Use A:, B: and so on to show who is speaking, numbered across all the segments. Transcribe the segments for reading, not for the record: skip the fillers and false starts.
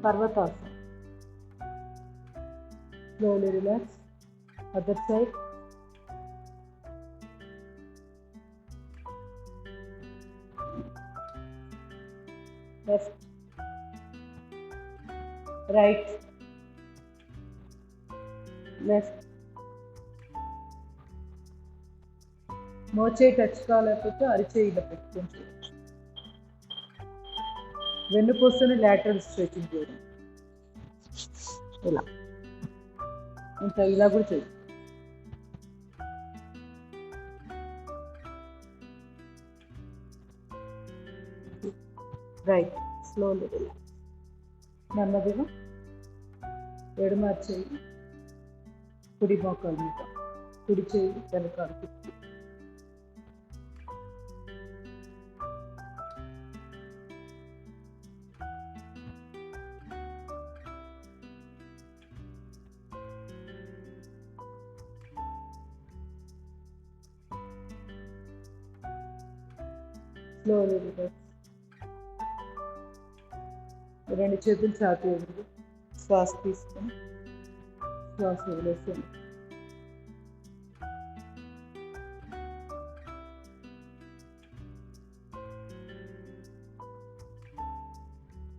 A: Parvatasana. Slowly relax. Other side. Left. Right. Left. మోచేయి touch కాలేకపోతే అరిచేయి ఇలా పెట్టుకొని చేయొచ్చు. వెన్నుపూసని లాటరల్ స్ట్రెచింగ్ చేయడం. ఇలా ఇంకా ఇలా కూడా చేయొచ్చు. రైట్. Slowly relax. నెమ్మదిగా ఎడమ చేయి కుడి మోకాలు మీద, కుడి చేయి వెనకాల తిప్పి స్లోలీ రిలాక్స్. రెండు చేతులు ఛాతీ ఎదురు శ్వాస తీసుకొని శ్వాస వదిలేస్తుంది.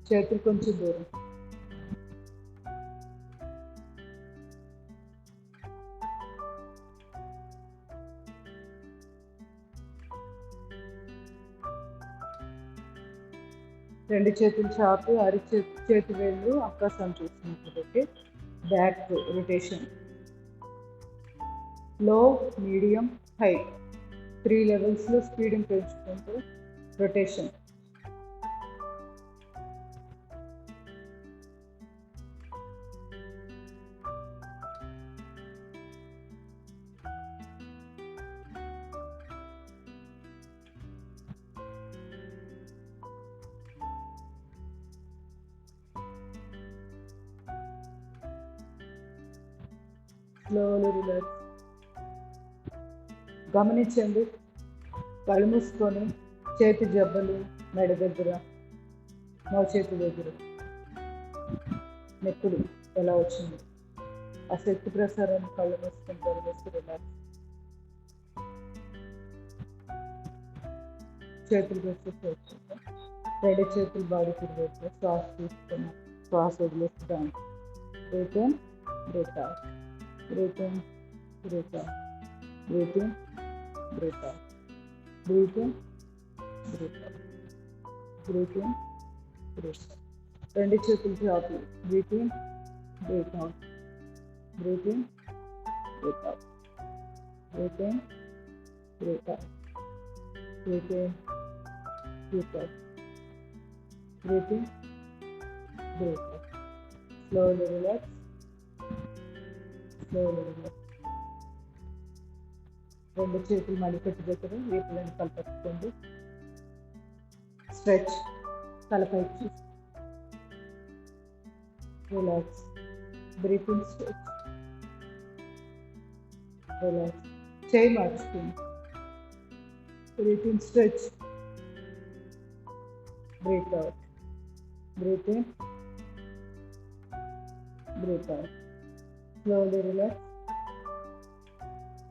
A: చేతులు కొంచెం దూరం. రెండు చేతులు చాపు, చేతి వేళ్ళు ఆకాశం చూసినట్టు పెట్టి బ్యాక్ రొటేషన్. లో, మీడియం, హై 3 లెవెల్స్లో స్పీడ్ని పెంచుకుంటూ రొటేషన్. Slowly relax. గమనించండి, కళ్ళు మూసుకొని చేతి జబ్బలు మెడ దగ్గర, మోచేతి దగ్గర నెక్కులు ఎలా వచ్చింది ఆ శక్తి ప్రసారాన్ని కళ్ళు మూసుకొని పరిమిస్తూ రిలాక్స్. చేతులు పెట్టేసి రెండు చేతులు బాడీ తిరిగేసి శ్వాస తీసుకొని శ్వాస వదిలేస్తాం. Breathe in, breathe out. Breathe in, breathe out. Breathe in, breathe out. Breathe in, breathe out. Breathe in, breathe out. రెండు చేతులు చాపు. Breathe in, breathe out. Breathe in, breathe out. Breathe in, breathe out. Breathe in, breathe out. Breathe in, breathe out. Slowly relax. రెండు చేతులు మడికట్టు దగ్గర వీపులను కలపట్టుకోండి. Stretch. తలపైకి relax. Breathe in, stretch, relax. చేయి మార్చుకోండి. Breathe in, stretch, breathe out. Breathe in, breathe out. Slowly relax.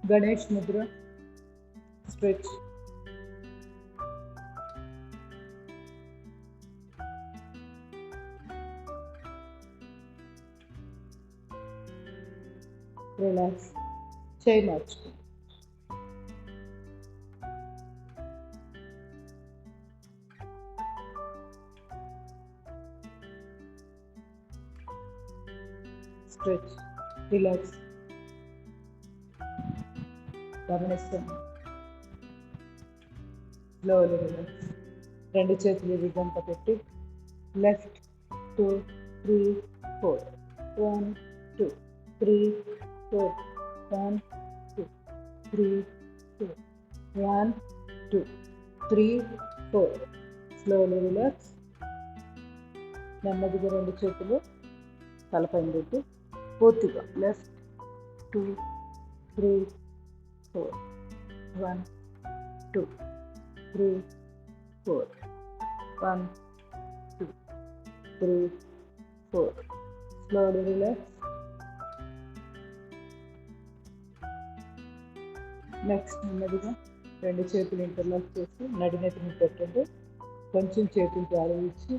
A: Ganesh Mudra. Stretch. Relax. Chai march. Stretch. Relax. గమనిస్తాను. Slowly relax. రెండు చేతులు విధంగా పెట్టి లెఫ్ట్ 2 3 4 1 2 3 4 1 2 3 4 1 2 3 4. Slowly relax. నెమ్మదిగా రెండు చేతులు తలపైన పెట్టి పూర్తిగా లెఫ్ట్ 2 3 4 1 2 3 4 1 2 3 4. Slowly relax. నెక్స్ట్ నెమ్మదిగా 2 చేతులు ఇంటర్లాక్ చేసి నడినెత్తి మీద పెట్టండి. కొంచెం చేతులు జారి ఇచ్చి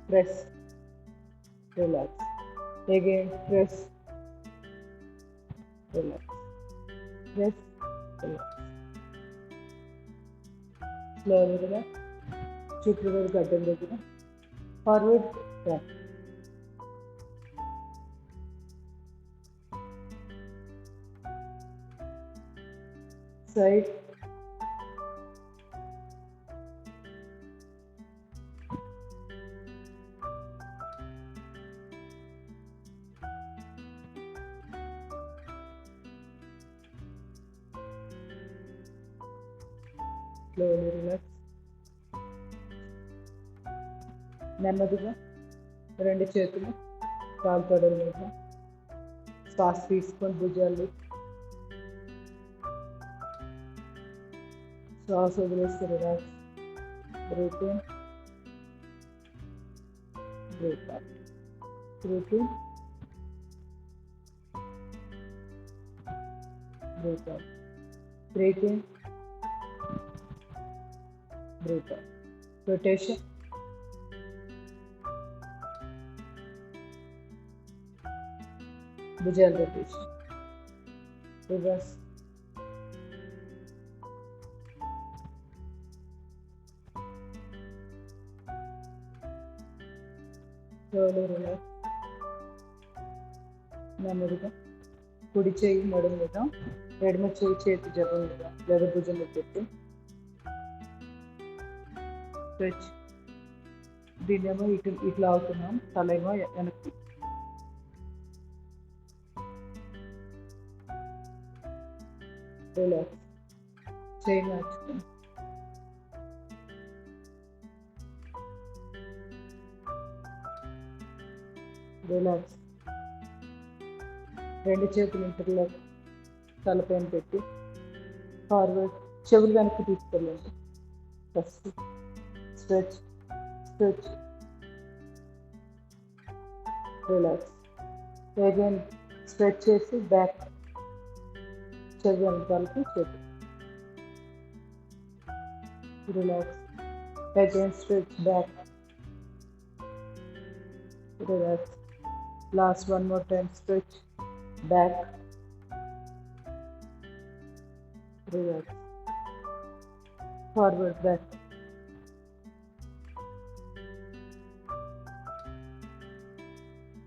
A: press, relax. Again press, relax, press, relax. Slowly relax. చుట్టూ వరకు గడ్డం దగ్గర forward, back. Side, slowly relax. నెమ్మదిగా 2 చేతులు కాలు తొడల మీద శ్వాస తీసుకొని భుజాలు శ్వాస వదిలేస్తే relax. Breathe in, breathe out. Breathe in, breathe out. Breathe in, breathe out. Rotation. భుజాల రొటేషన్. రివర్స్. Slowly relax. నెమ్మదిగా కుడి చేయి నడుము మీద, ఎడమ చేయి చేతి జబ్బ మీద లేదా భుజం మీద పెట్టి స్ట్రెచ్. దీన్నేమో ఇట్లా అవుతున్నాం, తలేమో వెనక్కి. రిలాక్స్. చేయి మార్చుకోండి. రిలాక్స్. 2 చేతులు ఇంటర్లాక్ తలపైన పెట్టి ఫార్వర్డ్, చెవులు వెనక్కి తీసుకెళ్ళండి. First stretch, stretch, relax. Again stretch చేసి బ్యాక్, చెవి వెనకాలకి చేతి, relax. Again stretch back, relax. Last one more time, stretch back, relax, forward, back.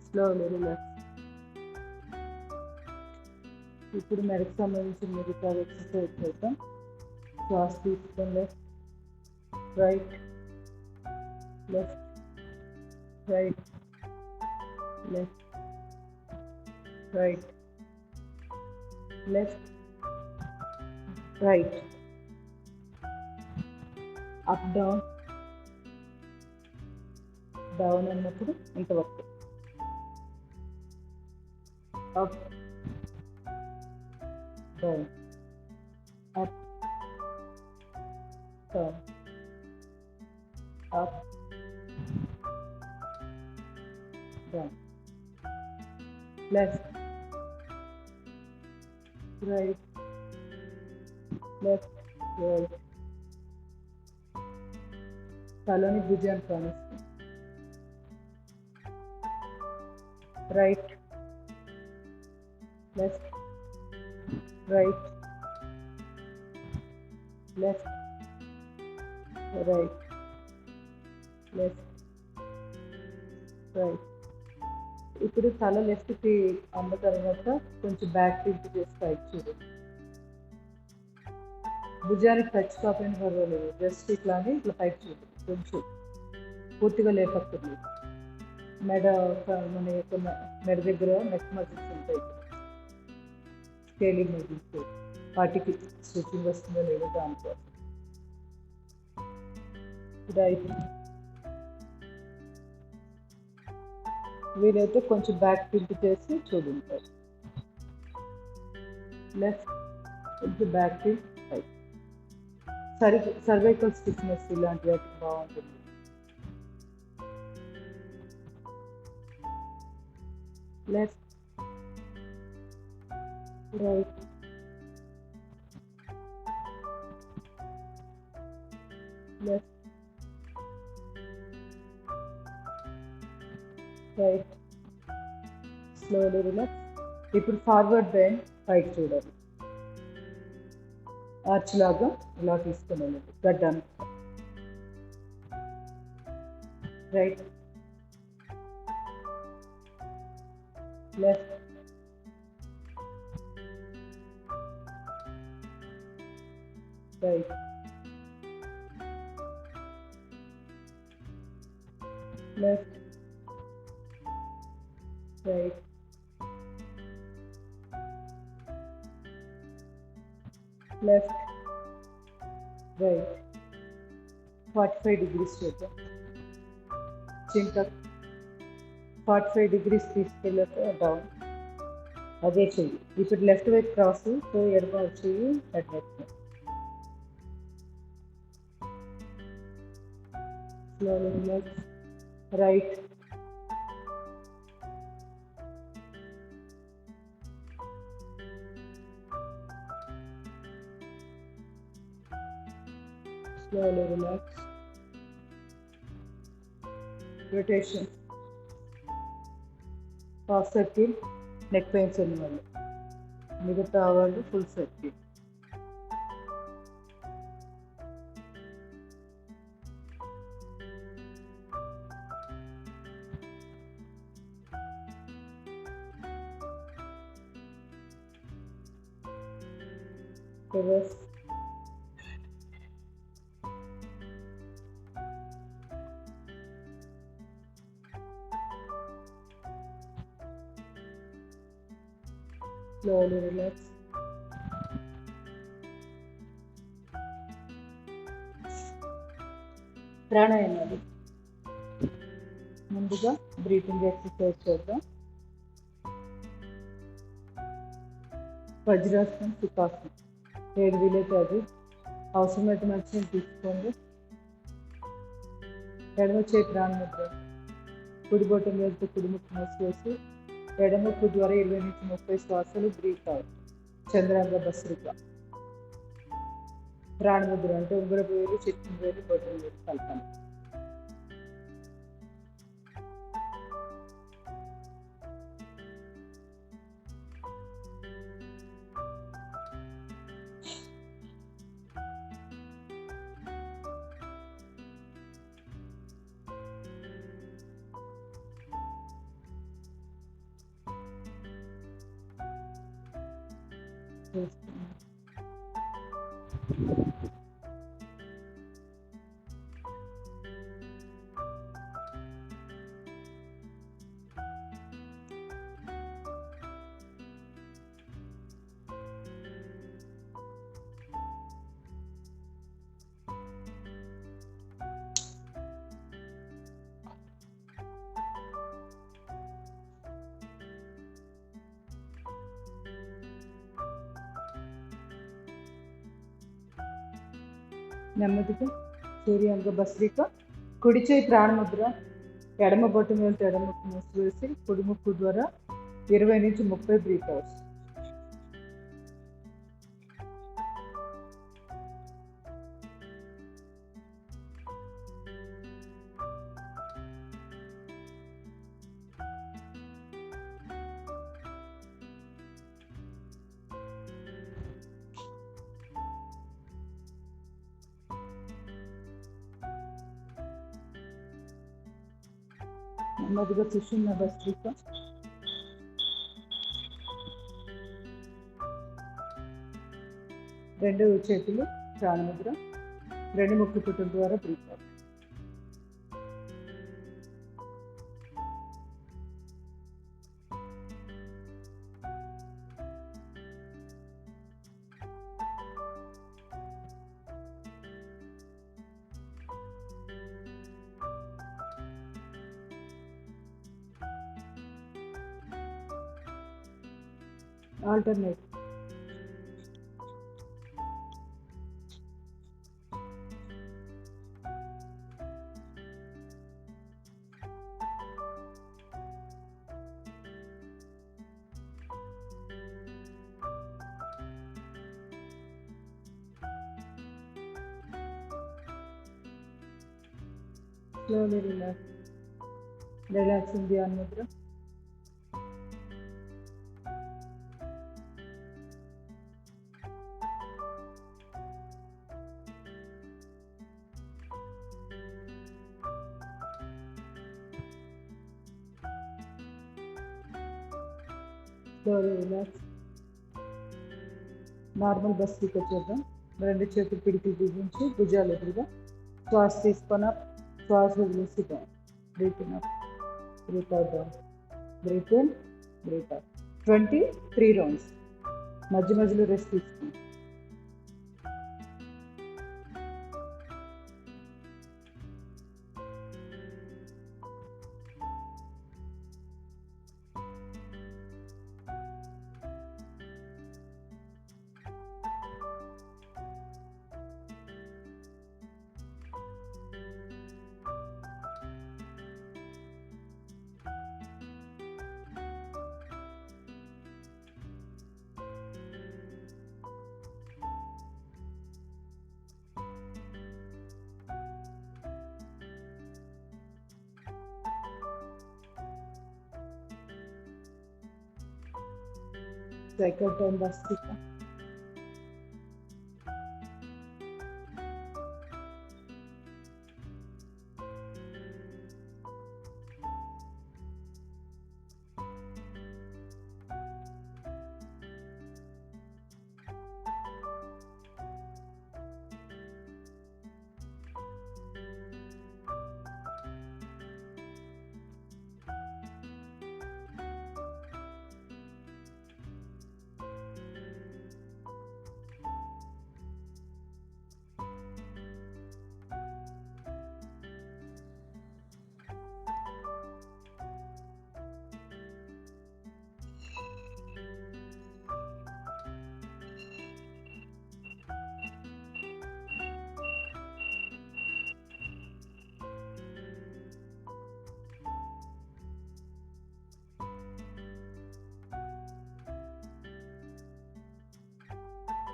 A: Slowly relax. ఇప్పుడు మెడకు సంబంధించిన మిగతా ఎక్సర్సైజ్ చేద్దాం. శ్వాస తీసుకొని left, right, left, right, left, right, left, right, up, down, down అన్నప్పుడు ఇంతవరకు, up, down, up, down, up, down. Left, right, left, right. తలని భుజాన్ని కానిస్తాం. Right, left, right, left, right, left, right. ఇప్పుడు తల లెఫ్ట్కి అన్న తర్వాత కొంచెం బ్యాక్ టిల్ట్ చేసి పైకి చూడండి. భుజానికి టచ్ కాకపోయినా పర్వాలేదు, జస్ట్ ఇట్లానే ఇట్లా పైకి చూడండి. కొంచెం పూర్తిగా లేపక్కర్లేదు. మెడ మన యొక్క మెడ దగ్గర నెక్ మజిల్స్ ఉంటాయి, స్కేలింగ్ మజిల్స్, వాటికి స్ట్రెచింగ్ వస్తుందో లేదో దానికోసం. రైట్, వీలైతే కొంచెం బ్యాక్ టిల్ట్ చేసి చూడండి. లెఫ్ట్, కొంచెం back tilt, right. Cervical stiffness ఇలాంటి వాటికి బాగుంటుంది. left, right, left, right, slowly relax. ఇప్పుడు ఫార్వర్డ్ బెండ్ పైకి చూడాలి, ఆర్చ్ లాగా ఇలా తీసుకుని వెళ్ళండి గడ్డానికి. Right, left, right, left, right, left, right. 45 degrees చేద్దాం. చింతక్ 45 degrees తీసుకెళ్ళాక డౌన్. అదే చెయ్యి. ఇప్పుడు లెఫ్ట్ వైపు క్రాస్, సో ఎడమ చెయ్యి ఎడమ వైపు. Slowly relax. Right, slowly relax. Rotation. Half circle neck pains ఉన్న వాళ్ళు, మిగతా వాళ్ళు full circle. Reverse. Slowly relax. ప్రాణాయామాలు. ముందుగా బ్రీతింగ్ ఎక్సర్సైజ్ చేద్దాం. వజ్రాసనం, సుఖాసనం, ఏది వీలైతే అది. అవసరమైతే మంచిని తీసుకోండి. ఎడమ చేయి ప్రాణముద్ర, కుడి బొట్టం వేలుతో కుడి ముక్కు మూసివేసి ఎడముక్కు ద్వారా 20 నుంచి 30 శ్వాసలు బ్రీత్ అవుట్. చంద్రాంగ భస్రిక. ప్రాణముద్ర అంటే ఉంగరపు వేలు, చిట్టిన వేలు, బొట్టం వేలు కల్పన. నెమ్మదిగా సూర్యాంగ భస్రిక. కుడి చేయి ప్రాణముద్ర, ఎడమ బొట్టు వేలుతో ఎడమ ముక్కు మూసివేసి కుడి ముక్కు ద్వారా 20 నుంచి 30 బ్రీత్ అవుట్స్. నెమ్మదిగా సుషుమ్న భస్రిక. రెండు చేతులు ప్రాణముద్ర, రెండు ముక్కు పుట్టుల ద్వారా breathe out. Alternate. Slowly relax. Relax in Dhyan Mudra. Slowly relax. Normal బస్కి వచ్చేద్దాం. రెండు చేతులు పిడికి బిగించి భుజాలు ఎదురుగా శ్వాస తీసుకొని శ్వాస వదిలేసి down. Breathe in up, breathe out down, breathe in, breathe out. 23 rounds. మధ్య మధ్యలో రెస్ట్ తీసుకోండి. Cycle turn Bastika.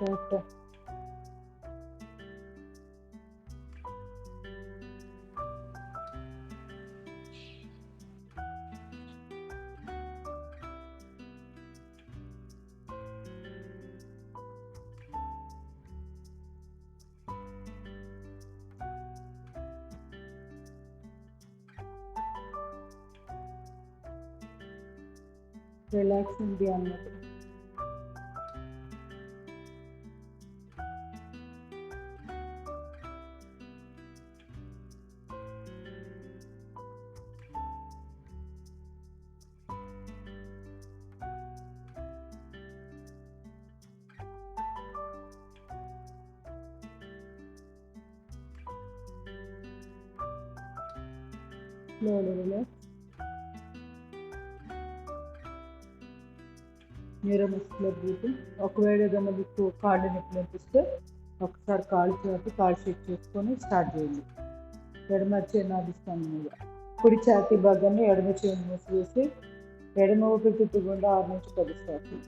A: Correct. Relax in Dhyan Mudra. Slowly relax. Neuromuscular breathing. ఒకవేళ ఏదైనా మీకు కాళ్ళు నొప్పి అనిపిస్తే ఒకసారి కాళ్ళు చాపి కాళ్ళు షేక్ చేసుకొని స్టార్ట్ చేయండి. ఎడమ చేయి నాభిస్థానం మీద, కుడి ఛాతీ భాగాన్ని ఎడమ చేయి మూసివేసి ఎడమ ఊపిరితిత్తు గుండా 6 నుంచి 10 శ్వాసలు.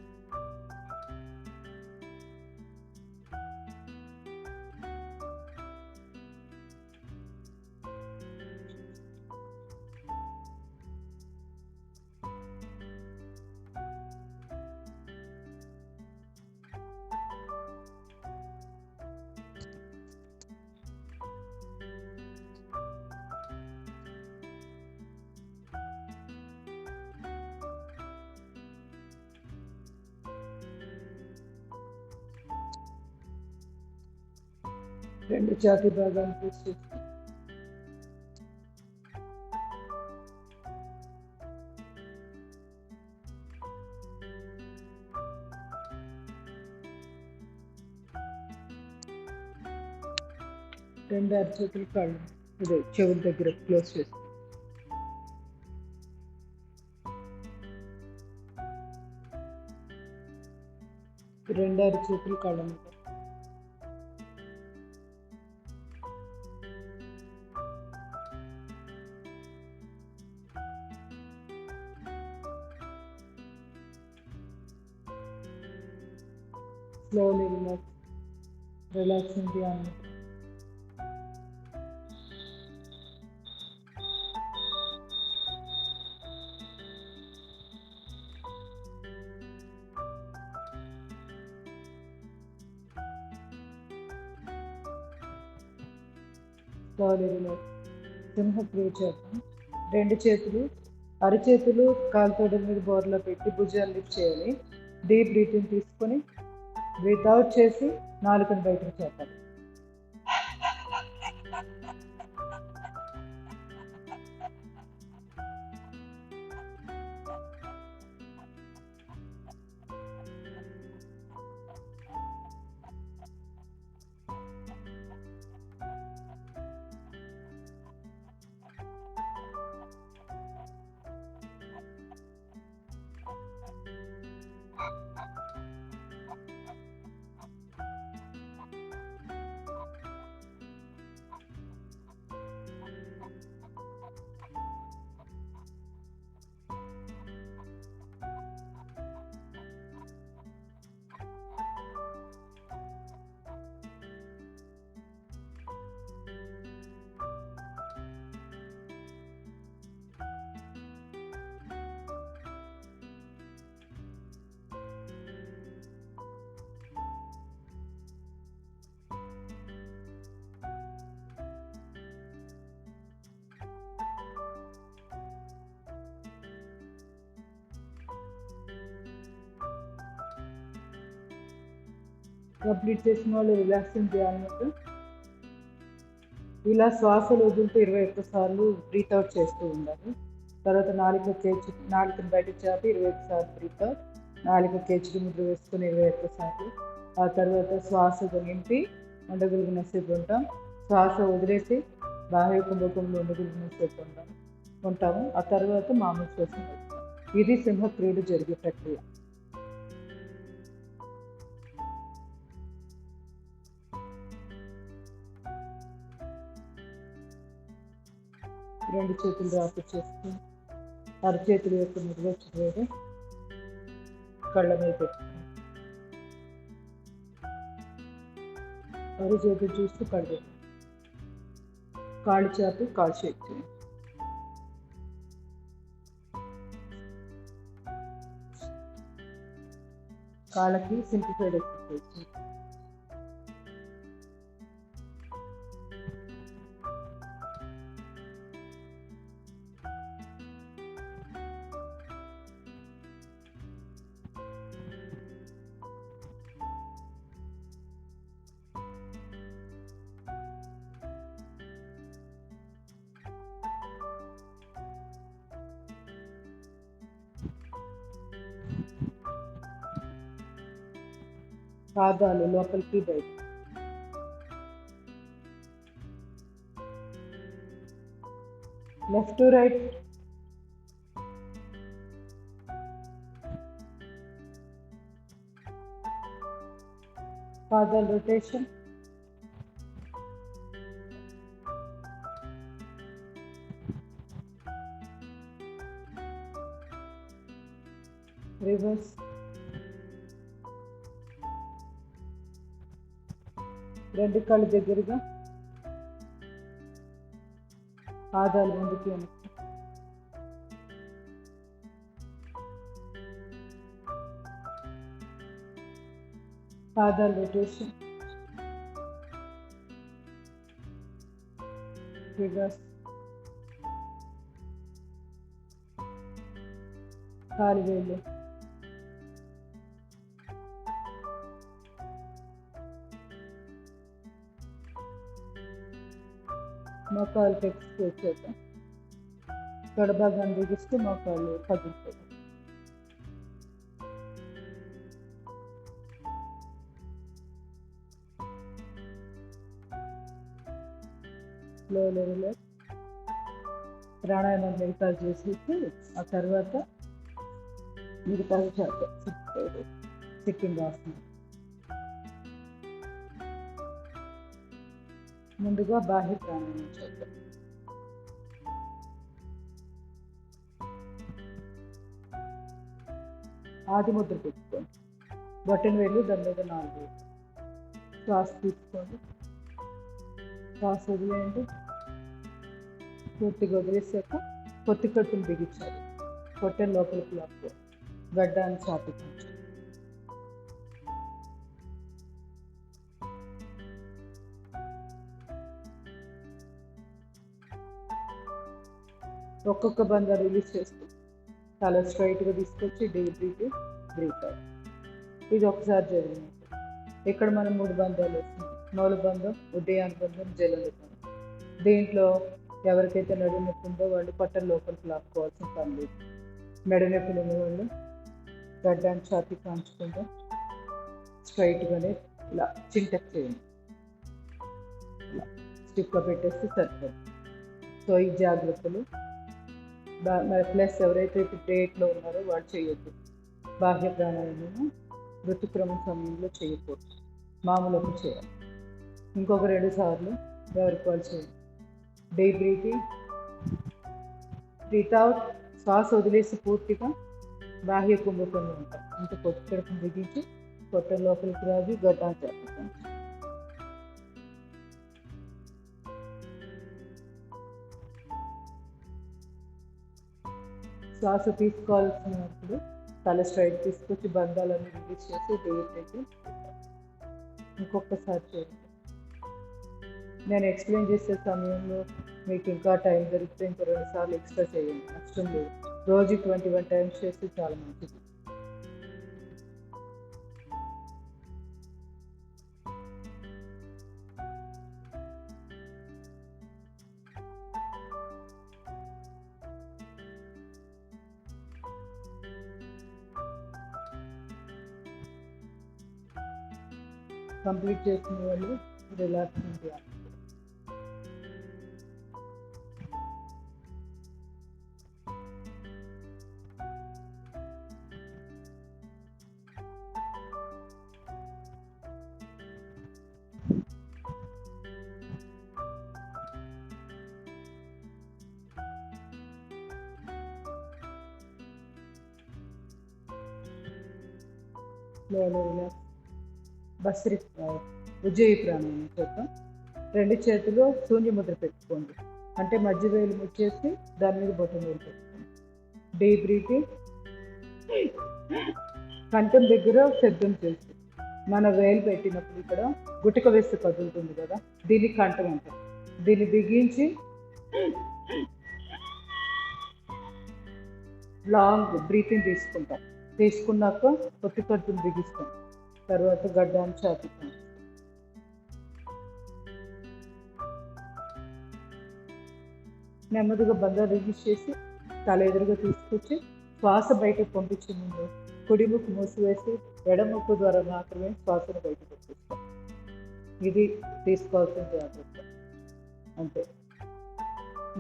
A: రెండు ఛాతీ భాగాన్ని తీసి రెండు అరచేతులు కాళ్ళు ఇదే చెవుల దగ్గర క్లోజ్ చేసి రెండు అరచేతులు కాళ్ళ మీద. Slowly relax. Relax in Dhyan Mudra. slowly relax. సింహక్రియ చేద్దాం. 2 చేతులు అరచేతులు కాలుతోడ మీద బోర్లో పెట్టి భుజాలు లిఫ్ట్ చేయాలి. డీప్ బ్రీతింగ్ తీసుకొని బ్రీత్ అవుట్ చేసి నాలుకను బయటకు చేద్దాం. కంప్లీట్ చేసిన వాళ్ళు రిలాక్సింగ్ చేయాలన్నట్టు ఇలా శ్వాసలు వదులుతూ 21 సార్లు బ్రీత్ అవుట్ చేస్తూ ఉండాలి. తర్వాత నాలుకను బయటకు చాపి 21 సార్లు బ్రీత్ అవుట్, నాలుక కేచుడు ముద్ర వేసుకుని 21 సార్లు. ఆ తర్వాత శ్వాస నింపి ఉండగలిగినసేపు ఉంటాం. శ్వాస వదిలేసి బాహ్య కుంభకంలో ఉండగలిగినసేపు ఉంటాము. ఆ తర్వాత మామూలు శ్వాస. ఇది సింహక్రియలు జరిగే ప్రక్రియ. రెండు చేతులు రాపు చేసుకుని అరచేతుల యొక్క నిర్వచన వేడి కళ్ళ మీద పెట్టుకుని అరచేతులు చూస్తూ కళ్ళు కాళ్ళు చాపి కాళ్ళు షేక్ చేయండి. కాళ్ళకి సింప్లిఫైడ్ ఎక్సర్సైజ్. పాదాలు లోపలికి బయట. Left to right. పాదాలు రొటేషన్. రివర్స్. రెండు కాళ్ళు దగ్గరగా, పాదాలు ముందుకి వెనక్కి. పాదాలు రొటేషన్. రివర్స్. కాలు వేళ్ళు. మోకాళ్ళకి ఎక్స్ప్రెస్ చేద్దాం. తొడభాగాన్ని బిగిస్తూ మోకాళ్ళు కదులుతాయి. స్లో లెవెల్ ప్రాణాయామం మిగతాలు చేసేసి ఆ తర్వాత మిగతా సిట్టింగ్ ఆసనం. ముందుగా బాహ్య ప్రాణాయామం చేద్దాం. ఆది ముద్ర పెట్టుకోండి. బొట్టన వేలు దాని మీద 4 శ్వాస తీసుకోండి. శ్వాస వదిలేయండి. పూర్తిగా వదిలేసాక పొత్తి కట్టులు బిగించాలి. పొట్టెల లోపలికి లాక్కు గడ్డాన్ని చాపించాలి. ఒక్కొక్క బంధం రిలీజ్ చేస్తూ చాలా స్ట్రైట్గా తీసుకొచ్చి డీప్ బ్రీత్ అవుట్. ఇది ఒకసారి జరిగింది. ఇక్కడ మనం 3 బంధాలు వస్తున్నాయి. మూలబంధం, ఉదయానుబంధం, జలానుబంధం. దీంట్లో ఎవరికైతే నడుము నొప్పి ఉందో వాళ్ళు పట్టణ లోపలికి లాక్కోవాల్సిన పని లేదు. మెడ నొప్పి లేని వాళ్ళు గడ్డాన్ని ఛాతీ కాంచకుండా స్ట్రైట్గానే ఇలా చింటక్ చేయండి. ఇలా స్టిక్గా పెట్టేస్తే సరిపోదు. సో ఈ జాగ్రత్తలు ప్లస్ ఎవరైతే ఇప్పుడు డేట్లో ఉన్నారో వాళ్ళు చేయొద్దు. బాహ్య ప్రాణాయామం ఋతుక్రమం సమయంలో చేయకూడదు, మామూలుగా చేయాలి. ఇంకొక 2 సార్లు ఎవరికి వాళ్ళు చేయాలి. డీప్ బ్రీత్ అవుట్, శ్వాస వదిలేసి పూర్తిగా బాహ్య కుంభకంలో ఉంటాం. అంటే పొట్టకడుపును బిగించి పొట్ట లోపలికి రాజు గడ్డాన్ని చేస్తాం. శ్వాస తీసుకోవాల్సినప్పుడు తల స్ట్రైట్ తీసుకొచ్చి బంధాలన్నీ రిలీజ్ చేసి డీప్. ఇంకొకసారి చేయండి. నేను ఎక్స్ప్లెయిన్ చేసే సమయంలో మీకు ఇంకా టైం దొరికితే ఇంకా 2 సార్లు ఎక్స్ట్రా చేయండి, నష్టం లేదు. రోజు 21 టైమ్స్ చేస్తే చాలా మంచిది. కంప్లీట్ చేసిన వాళ్ళు రిలాక్సింగ్ చేయాలి. రిలాక్స్. బస్రి ఉజ్జయి ప్రాణాయామం చేద్దాం. 2 చేతులు శూన్య ముద్ర పెట్టుకోండి. అంటే మధ్య వేలు ముచ్చేసి దాని మీద బొట్టం వేలు పెట్టుకోండి. Deep breathing. కంఠం దగ్గర శబ్దం చేసి మన వేలు పెట్టినప్పుడు ఇక్కడ గుటక వేస్తే కదులుతుంది కదా, దీన్ని కంఠం అంటారు. దీన్ని బిగించి లాంగ్ బ్రీతింగ్ తీసుకుంటాం. తీసుకున్నాక పొత్తి కడుపును బిగిస్తాం. తర్వాత గడ్డాన్ని చాపుతాం. నెమ్మదిగా బంధాలు రిలీజ్ చేసి తల ఎదురుగా తీసుకొచ్చి శ్వాస బయటకు పంపించే ముందు కుడి ముక్కు మూసివేసి ఎడముక్కు ద్వారా మాత్రమే శ్వాసను బయటకు పంపిస్తాం. ఇది తీసుకోవాల్సిన జాగ్రత్త. అంతే.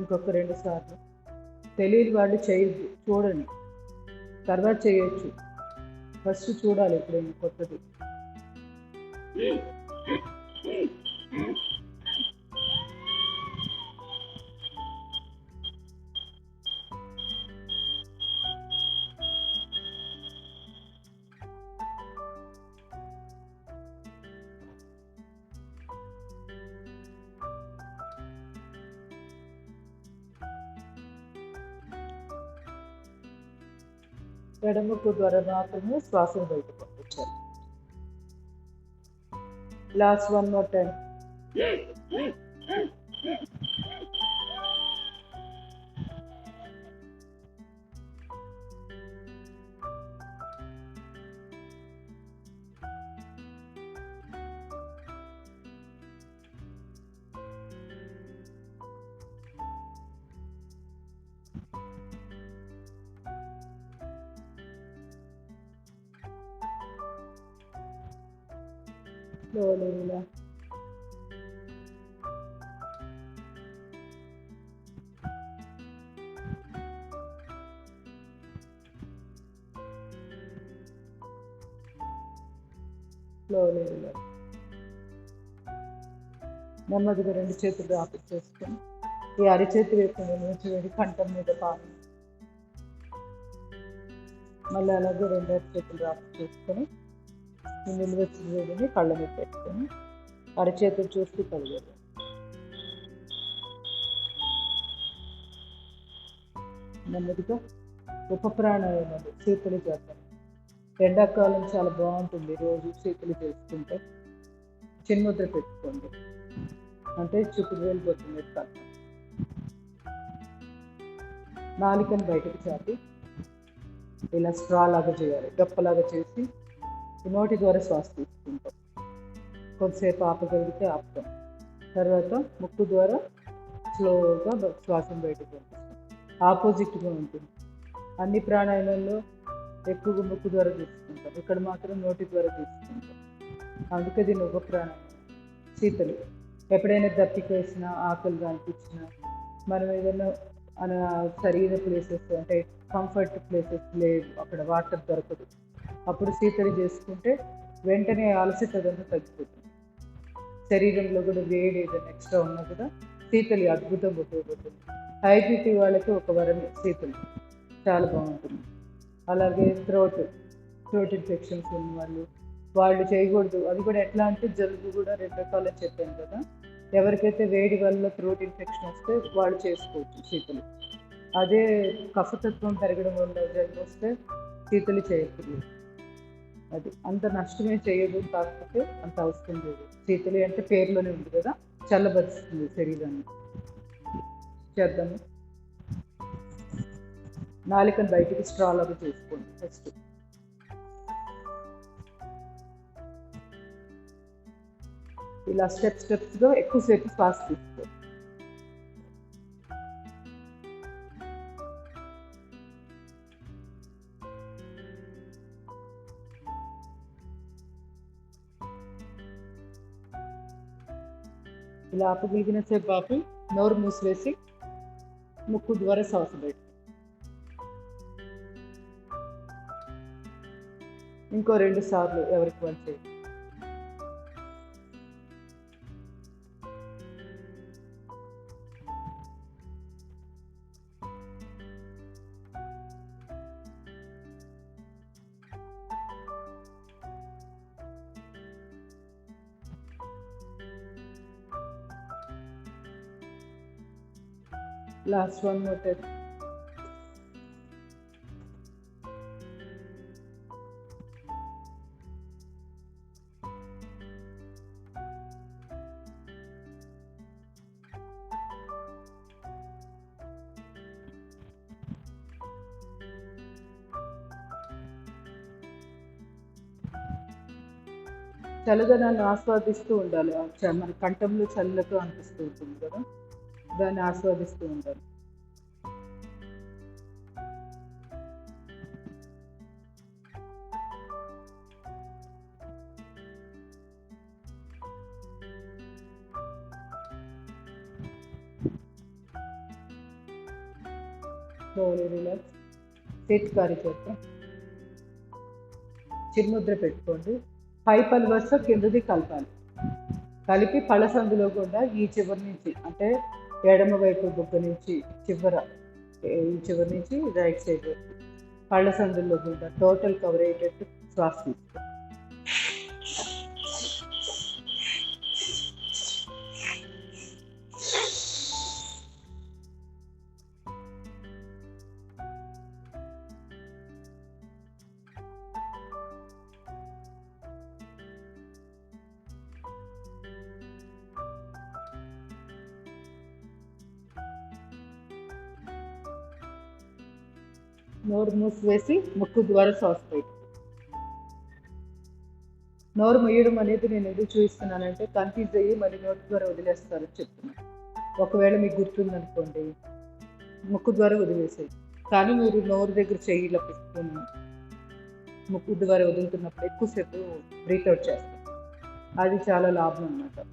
A: ఇంకొక 2 సార్లు. తెలియని వాళ్ళు చేయొద్దు, చూడండి, తర్వాత చేయొచ్చు. ఫస్ట్ చూడాలి ఎప్పుడైనా కొత్తది. ఎడముకు ద్వారా మాత్రమే శ్వాసను బయటకు పంపించాలి. Last 1 more time. Slowly relax. Slowly relax. నెమ్మదిగా 2 చేతులు ఆపరేట్ చేసుకొని ఈ అరిచేతి వైపు నుంచి వెళ్ళి కంఠం మీద పాము, మళ్ళీ అలాగే 2 అరిచేతులు ఆపరేట్ చేసుకొని నిలువెచ్చని వేడిని కళ్ళ మీద పెట్టుకొని అరచేతులు చూస్తూ కలగాలి. నెమ్మదిగా ఉపప్రాణాయామాలు శీతలు చేస్తాను. ఎండాకాలం చాలా బాగుంటుంది. రోజు శీతలు చేసుకుంటే చిన్ముద్ర పెట్టుకోండి. అంటే చూపుడు వేలు బొట్టు మీద కట్టాలి. నాలుకని బయటకు చాపి ఇలా స్ట్రా లాగా చేయాలి, గప్పలాగా చేసి నోటి ద్వారా శ్వాస తీసుకుంటాం. కొంతసేపు ఆపగలిగితే ఆపుతాం. తర్వాత ముక్కు ద్వారా స్లోగా శ్వాసను బయటకు పంపిస్తాం. ఆపోజిట్గా ఉంటుంది. అన్ని ప్రాణాయామంలో ఎక్కువగా ముక్కు ద్వారా తీసుకుంటాం, ఇక్కడ మాత్రం నోటి ద్వారా తీసుకుంటాం. అందుకే దీన్ని ఉప ప్రాణాయామం. శీతలు ఎప్పుడైనా దప్పిక వేసినా, ఆకలిగా అనిపించినా, మనం ఏదైనా సరైన ప్లేసెస్ అంటే కంఫర్ట్ ప్లేసెస్ లేవు, అక్కడ వాటర్ దొరకదు, అప్పుడు శీతలు చేసుకుంటే వెంటనే అలసట అదంతా తగ్గిపోతుంది. శరీరంలో కూడా వేడి ఏదైనా ఎక్స్ట్రా ఉన్నా కూడా శీతలు అద్భుతంగా ఉపయోగపడుతుంది. హై బీపీ వాళ్ళకి ఒక వరమే శీతలు, చాలా బాగుంటుంది. అలాగే థ్రోట్ ఇన్ఫెక్షన్స్ ఉన్న వాళ్ళు చేయకూడదు. అది కూడా ఎట్లా అంటే జలుబు కూడా 2 రకాలని చెప్పాను కదా. ఎవరికైతే వేడి వల్ల థ్రోట్ ఇన్ఫెక్షన్ వస్తే వాళ్ళు చేసుకోవచ్చు శీతలు. అదే కఫతత్వం పెరగడం వల్ల జలుబు వస్తే శీతలు చేయకూడదు. అది అంత నష్టమే చేయదు, కాకపోతే అంత అవసరం లేదు. శీతలి అంటే పేరులోనే ఉంది కదా, చల్లబరుస్తుంది శరీరాన్ని. చేద్దాము. నాలుకను బయటికి స్ట్రా లాగా చేసుకోండి. ఫస్ట్ ఇలా స్టెప్స్గా ఎక్కువసేపు శ్వాస తీసుకోండి. ఇలా ఆపగలిగిన సేపు ఆపి నోరు మూసివేసి ముక్కు ద్వారా శ్వాస బయట. ఇంకో 2 సార్లు ఎవరికి వాళ్ళు చేయండి. Last 1 more time. చల్లదనాన్ని ఆస్వాదిస్తూ ఉండాలి. మన కంఠంలో చల్లగా అనిపిస్తూ ఉంటుంది కదా, దాన్ని ఆస్వాదిస్తూ ఉండాలి. Slowly relax. చేతికారి చేద్దాం. చిరుముద్ర పెట్టుకోండి. పై పలు వరుస కిందది కలపాలి. కలిపి పళ్ళ సందులో కూడా ఈ చివరి నుంచి అంటే ఎడమ వైపు బుగ్గ నుంచి ఈ చివరి నుంచి రైట్ సైడ్ వరకు పళ్ళ సందుల్లో కూడా టోటల్ కవర్ అయ్యేటట్టు శ్వాస తీసుకోండి. నోరు మూసివేసి ముక్కు ద్వారా శ్వాస బయట. నోరు మొయ్యడం అనేది నేను ఎందుకు చూపిస్తున్నానంటే కన్ఫ్యూజ్ అయ్యి మరి నోటి ద్వారా వదిలేస్తారని చెప్తున్నాను. ఒకవేళ మీకు గుర్తుందనుకోండి, ముక్కు ద్వారా వదిలేసేది, కానీ మీరు నోరు దగ్గర చెయ్యిలా పెట్టుకుని ముక్కు ద్వారా వదులుతున్నప్పుడు ఎక్కువసేపు బ్రీత్ అవుట్ చేస్తాం. అది చాలా లాభం అన్నమాట.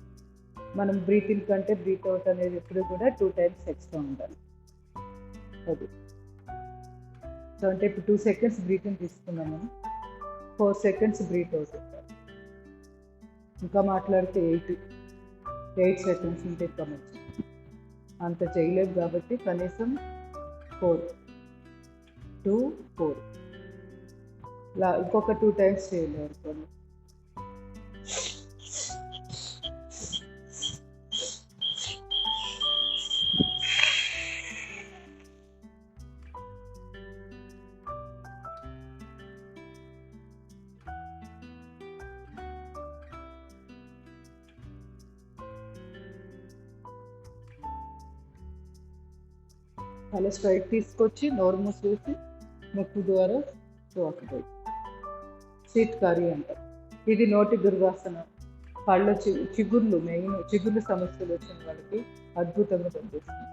A: మనం బ్రీతింగ్ కంటే బ్రీత్ అవుట్ అనేది ఎప్పుడు కూడా 2 times ఎక్స్ట్రా ఉండాలి. అది సో అంటే ఇప్పుడు 2 seconds బ్రీతింగ్ తీసుకున్నాము, 4 seconds బ్రీత్ అవుట్. ఇంకా మాట్లాడితే 8 seconds ఉంటే ఇంకా మంచిది. అంత చేయలేదు కాబట్టి కనీసం 4, 2, 4 ఇలా ఇంకొక 2 times చేయలేదు అనుకోండి. అలా స్ట్రైట్ తీసుకొచ్చి నోరు మూసేసి ముక్కు ద్వారా శ్వాస బయట. శీత్కారి అంటారు. ఇది నోటి దుర్వాసన, పళ్ళ చిగుర్లు, మెయిన్ చిగుర్లు సమస్యలు వచ్చిన వాళ్ళకి అద్భుతంగా పనిచేస్తుంది.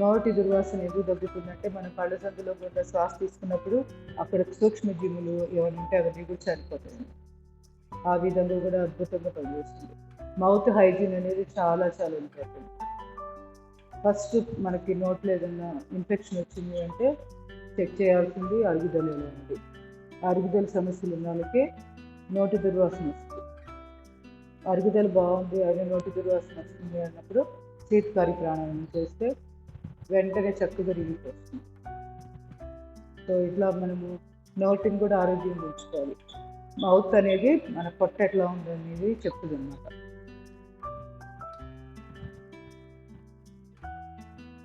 A: నోటి దుర్వాసన ఎందుకు తగ్గుతుందంటే మన కళ్ళ సందులో కూడా శ్వాస తీసుకున్నప్పుడు అక్కడ సూక్ష్మజీవులు ఏమైనా ఉంటే అవన్నీ కూడా చనిపోతాయి. ఆ విధంగా కూడా అద్భుతంగా పనిచేస్తుంది. మౌత్ హైజీన్ అనేది చాలా చాలా ఇంపార్టెంట్. ఫస్ట్ మనకి నోట్లో ఏదైనా ఇన్ఫెక్షన్ వచ్చింది అంటే చెక్ చేయాల్సింది అరుగుదల ఎలా ఉంది. అరుగుదల సమస్యలు ఉన్న వాళ్ళకి నోటి దుర్వాసన వస్తుంది. అరుగుదల బాగుంది, అదే నోటి దుర్వాసన వస్తుంది అన్నప్పుడు శీతకారి ప్రాణాయామం చేస్తే వెంటనే చక్కగా రిలీఫ్ వస్తుంది. సో ఇట్లా మనము నోటిని కూడా ఆరోగ్యంగా ఉంచుకోవాలి. మౌత్ అనేది మన పొట్ట ఎట్లా ఉందనేది చెప్తుంది అన్నమాట.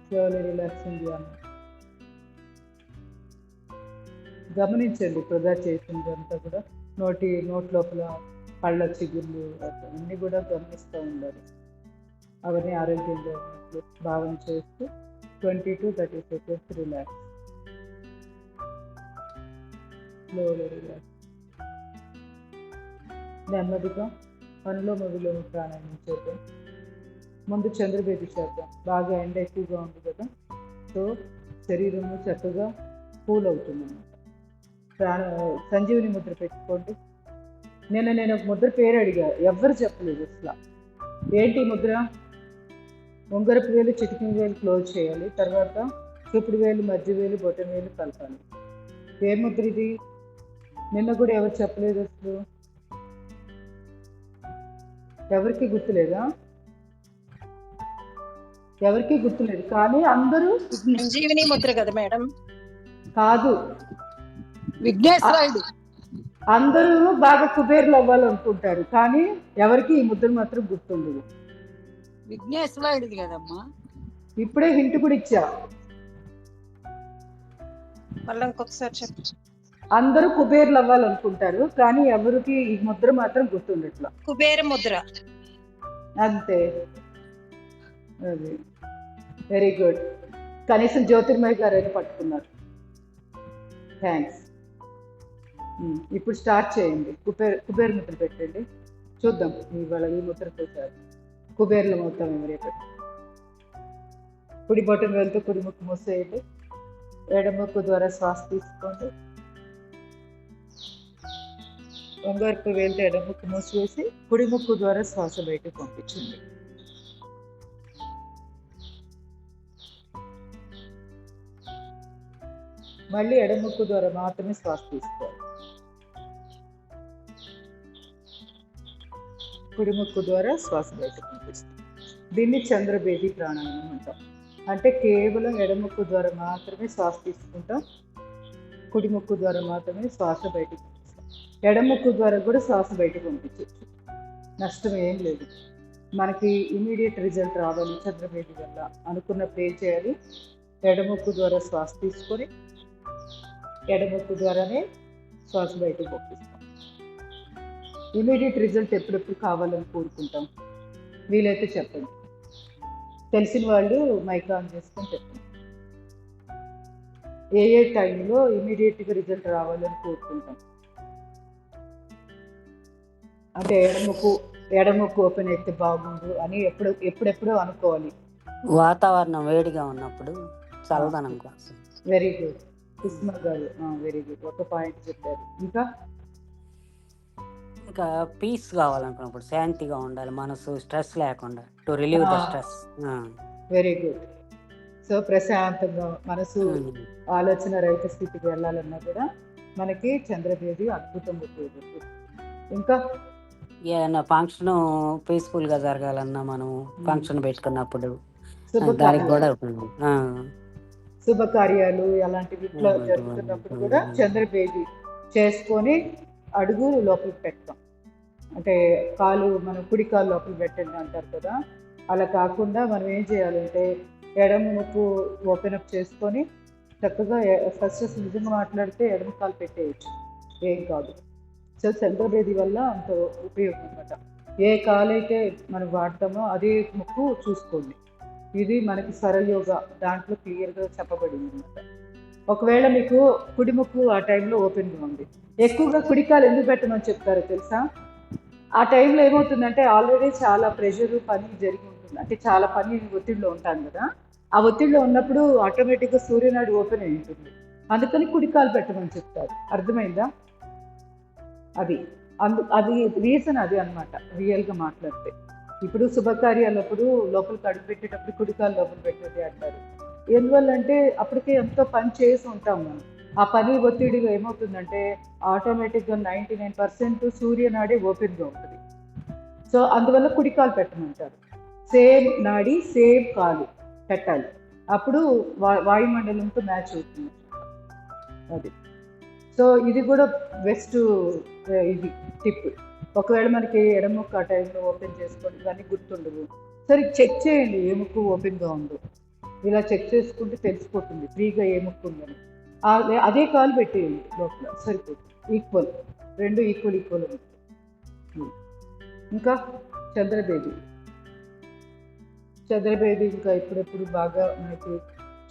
A: స్లోలీ రిలాక్సింగ్ చేయాలి. గమనించండి వృధా చేసిందంతా కూడా నోటి లోపల పళ్ళ చిగుళ్ళు అన్నీ కూడా గమనిస్తూ ఉండాలి. అవన్నీ ఆరోగ్యంగా ఉన్నట్లు భావన చేస్తూ 20 to 30 seconds relax. Slowly relax. నెమ్మదిగా అనులోమ విలోమ ప్రాణాయామం చేద్దాం. ముందు చంద్రబేది చేద్దాం. బాగా ఎండ ఎక్కువగా ఉంది కదా, సో శరీరము చక్కగా కూల్ అవుతుంది అన్నమాట. సంజీవిని ముద్ర పెట్టుకోండి. నేను ఒక ముద్ర పేరు అడిగా, ఎవ్వరు చెప్పలేదు అసలు. ఏంటి ముద్ర? ఉంగరపు వేలు చిటికిన వేలు క్లోజ్ చేయాలి, తర్వాత చూపుడు వేలు మధ్య వేలు బొటన వేలు కలపాలి. ఏ ముద్ర ఇది? నిన్న కూడా ఎవరు చెప్పలేదు అసలు. ఎవరికి గుర్తులేదా? ఎవరికి గుర్తులేదు, కానీ అందరూ
B: సంజీవిని ముద్ర కదా మేడం?
A: కాదు,
B: విఘ్నేశ్వరుడు.
A: అందరూ బాగా కుబేర్లు అవ్వాలనుకుంటారు, కానీ ఎవరికి ఈ ముద్ర మాత్రం గుర్తుండదు.
B: విఘ్నేశ్వరుడిది కదమ్మా.
A: ఇప్పుడే హింట్ కూడా ఇచ్చా.
B: మళ్ళీ ఇంకొకసారి చెప్పు.
A: అందరూ కుబేర్లు అవ్వాలనుకుంటారు, కానీ ఎవరికి ఈ ముద్ర మాత్రం గుర్తుండట్లా.
B: కుబేర ముద్ర.
A: అంతే. అది వెరీ గుడ్. కనీసం జ్యోతిర్మయ్య గారైనా పట్టుకున్నారు. థ్యాంక్స్. ఇప్పుడు స్టార్ట్ చేయండి. కుబేర్ ముద్ర పెట్టండి, చూద్దాం ఇవాళ ఈ ముద్రతో సార్ కుబేర్లు మొత్తం రేపటి. కుడి బొటన వేలుతో కుడి ముక్కు మూసేయండి. ఎడముక్కు ద్వారా శ్వాస తీసుకోండి. ఉంగరపు వేలుతో ఎడముక్కు మూసివేసి కుడి ముక్కు ద్వారా శ్వాస బయటకు పంపించండి. మళ్ళీ ఎడముక్కు ద్వారా మాత్రమే శ్వాస తీసుకోవాలి. కుడి ముక్కు ద్వారా శ్వాస బయటకు పంపిస్తుంది. దీన్ని చంద్రబేది ప్రాణాయామం అంటాం. అంటే కేవలం ఎడముక్కు ద్వారా మాత్రమే శ్వాస తీసుకుంటాం, కుడి ముక్కు ద్వారా మాత్రమే శ్వాస బయటకు పంపిస్తాం. ఎడముక్కు ద్వారా కూడా శ్వాస బయటకు పంపించవచ్చు, నష్టం ఏం లేదు. మనకి ఇమీడియట్ రిజల్ట్ రావాలి చంద్రబేది వల్ల అనుకున్నప్పుడు ఏం చేయాలి? ఎడముక్కు ద్వారా శ్వాస తీసుకొని ఎడముక్కు ద్వారానే శ్వాస బయటకు పంపిస్తాం. ఇమీడియట్ రిజల్ట్ ఎప్పుడెప్పుడు కావాలని కోరుకుంటాం? వీలైతే చెప్పండి. తెలిసిన వాళ్ళు మైక్ ఆన్ చేసుకొని చెప్పండి. ఏ టైంలో ఇమీడియట్గా రిజల్ట్ రావాలని కోరుకుంటాం? అంటే ఎడముక్కు ఓపెన్ అయితే బాగుండు అని ఎప్పుడెప్పుడో అనుకోవాలి.
C: వాతావరణం వేడిగా ఉన్నప్పుడు చల్లదనం కోసం.
A: వెరీ గుడ్ సుష్మా గారు, వెరీ గుడ్. ఒక పాయింట్ చెప్పారు.
C: ఇంకా పీస్ కావాలనుకున్నప్పుడు, శాంతిగా ఉండాలి మనసు, స్ట్రెస్ లేకుండా, to relieve the stress.
A: Very good. So ప్రశాంతంగా మనసు ఆలోచన రహిత స్థితికి వెళ్ళాలన్నా కూడా మనకి చంద్రబేది అద్భుతంగా ఉపయోగపడుతుంది. ఇంకా
C: ఏదైనా ఫంక్షన్ పీస్ఫుల్ గా జరగాలన్నా మనం ఫంక్షన్ పెట్టుకున్నప్పుడు దానికి కూడా
A: శుభకార్యాలు అలాంటివి ఇంట్లో జరుగుతున్నప్పుడు కూడా చంద్రబేది చేసుకొని అడుగు లోపలికి పెడతాం. అంటే కాలు, మనం కుడి కాలు లోపల పెట్టండి అంటారు కదా, అలా కాకుండా మనం ఏం చేయాలంటే ఎడమ ముక్కు ఓపెన్ అప్ చేసుకొని చక్కగా ఫస్ట్ నిజంగా మాట్లాడితే ఎడమ కాలు పెట్టేయచ్చు, ఏం కాదు. సో చంద్రబేది వల్ల అంత ఉపయోగం అనమాట. ఏ కాలు అయితే మనం వాడతామో అదే ముక్కు చూసుకోండి. ఇది మనకి స్వరయోగ దాంట్లో క్లియర్గా చెప్పబడింది అనమాట. ఒకవేళ మీకు కుడిముక్కు ఆ టైంలో ఓపెన్గా ఉంది, ఎక్కువగా కుడికాలు ఎందుకు పెట్టమని చెప్తారో తెలుసా? ఆ టైంలో ఏమవుతుందంటే ఆల్రెడీ చాలా ప్రెషర్ పని జరిగి ఉంటుంది, అంటే చాలా పని ఒత్తిడిలో ఉంటాను కదా, ఆ ఒత్తిడిలో ఉన్నప్పుడు ఆటోమేటిక్గా సూర్యనాడి ఓపెన్ అయి ఉంటుంది, అందుకని కుడికాలు పెట్టమని చెప్తారు. అర్థమైందా? అది అది రీజన్ అది అనమాట రియల్గా మాట్లాడితే. ఇప్పుడు శుభకార్యాలప్పుడు లోపలికి అడుగు పెట్టేటప్పుడు కుడికాలు లోపల పెట్టేది అంటారు. ఎందువల్లంటే అప్పటికే ఎంతో పని చేసి ఉంటాం మనం. ఆ పని ఒత్తిడిలో ఏమవుతుందంటే ఆటోమేటిక్గా 99% సూర్యనాడి ఓపెన్గా ఉంటుంది. సో అందువల్ల కుడికాలు పెట్టమంటారు. సేమ్ నాడి సేమ్ కాలు పెట్టాలి, అప్పుడు వాయుమండలంతో మ్యాచ్ అవుతుంది అది. సో ఇది కూడా బెస్ట్ ఇది టిప్. ఒకవేళ మనకి ఎడముక్కు ఆ టైంలో ఓపెన్ చేసుకోండి, ఇవన్నీ గుర్తుండవు, సరే చెక్ చేయండి ఏ ముక్కు ఓపెన్గా ఉందో. ఇలా చెక్ చేసుకుంటే తెలిసిపోతుంది ఫ్రీగా ఏ ముక్కు ఉందని. అదే కాలు పెట్టేయండి లోపల, సరిపోతుంది. ఈక్వల్, రెండు ఈక్వల్ ఉంటుంది. ఇంకా చంద్రబేది ఇంకా ఎప్పుడెప్పుడు బాగా మనకి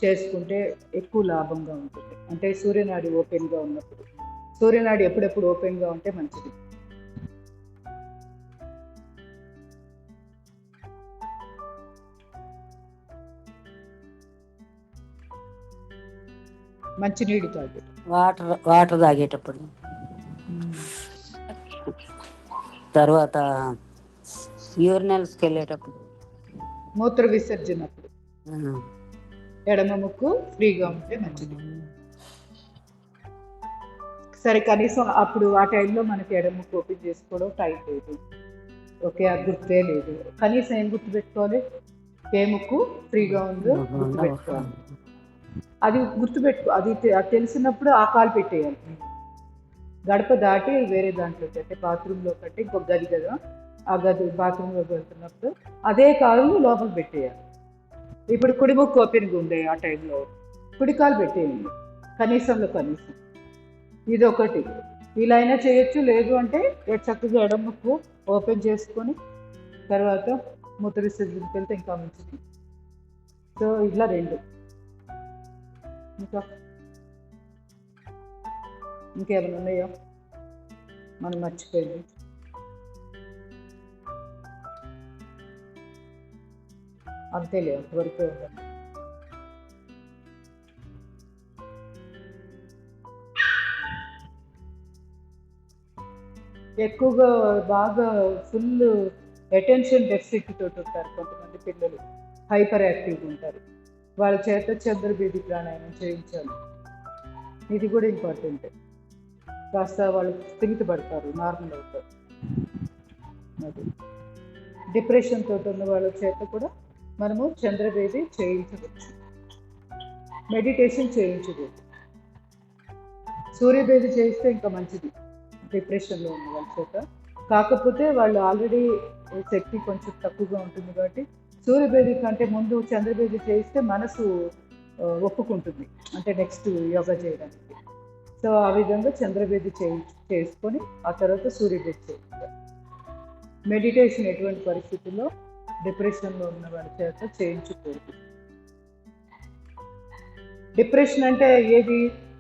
A: చేసుకుంటే ఎక్కువ లాభంగా ఉంటుంది. అంటే సూర్యనాడి ఓపెన్గా ఉన్నప్పుడు, సూర్యనాడి ఎప్పుడెప్పుడు ఓపెన్గా ఉంటే మంచిది. మంచినీళ్ళు తాగేటప్పుడు,
C: వాటర్ తాగేటప్పుడు, తర్వాత యూరినల్స్కి వెళ్ళేటప్పుడు,
A: మూత్ర విసర్జనప్పుడు ఎడమ ముక్కు ఫ్రీగా ఉంటే మంచిది. సరే, కనీసం అప్పుడు ఆ టైంలో మనకి ఎడమ ముక్కు ఓపెన్ చేసుకోవడం టైం లేదు, ఓకే, అది గుర్తే లేదు. కనీసం ఏం గుర్తుపెట్టుకోవాలి? ఏ ముక్కు ఫ్రీగా ఉందో గుర్తుపెట్టుకోవాలి. అది గుర్తుపెట్టుకో, అది తెలిసినప్పుడు ఆ కాలు పెట్టేయాలి. గడప దాటి వేరే దాంట్లో అంటే బాత్రూంలో కంటే ఇంకొక గది కదా, ఆ గది బాత్రూంలోకి వెళ్తున్నప్పుడు అదే కాలు లోపల పెట్టేయాలి. ఇప్పుడు కుడిముక్కు ఓపెన్గా ఉండే ఆ టైంలో కుడికాలు పెట్టేయండి కనీసంలో కనీసం. ఇది ఒకటి, ఇలా అయినా చేయొచ్చు. లేదు అంటే చక్కగా ఎడముక్కు ఓపెన్ చేసుకొని తర్వాత మూత్ర విసర్జనకి వెళ్తే ఇంకా మంచిది. సో ఇలా రెండు. ఇంకేమైనా ఉన్నాయో మనం మర్చిపోయింది? అంతేలే, అంతవరకే ఉండాలి. ఎక్కువగా బాగా ఫుల్ అటెన్షన్ డెఫిసిట్ తోటి ఉంటారు కొంతమంది పిల్లలు, హైపర్ యాక్టివ్గా ఉంటారు. వాళ్ళ చేత చంద్రబేది ప్రాణాయామం చేయించాలి. ఇది కూడా ఇంపార్టెంట్. కాస్త వాళ్ళు స్థిమితపడతారు, నార్మల్ అవుతారు. అది డిప్రెషన్ తోటి ఉన్న వాళ్ళ చేత కూడా మనము చంద్రబేది చేయించవచ్చు, మెడిటేషన్ చేయించవచ్చు. సూర్యబేది చేయిస్తే ఇంకా మంచిది డిప్రెషన్లో ఉన్న వాళ్ళ చేత. కాకపోతే వాళ్ళు ఆల్రెడీ శక్తి కొంచెం తక్కువగా ఉంటుంది కాబట్టి సూర్యబేది కంటే ముందు చంద్రబేది చేయిస్తే మనసు ఒప్పుకుంటుంది, అంటే నెక్స్ట్ యోగా చేయడానికి. సో ఆ విధంగా చంద్రబేది చేసుకొని ఆ తర్వాత సూర్యబేది చేయిస్తారు. మెడిటేషన్ ఎటువంటి పరిస్థితుల్లో డిప్రెషన్లో ఉన్న వాళ్ళ చేత చేయించకూడదు. డిప్రెషన్ అంటే ఏది?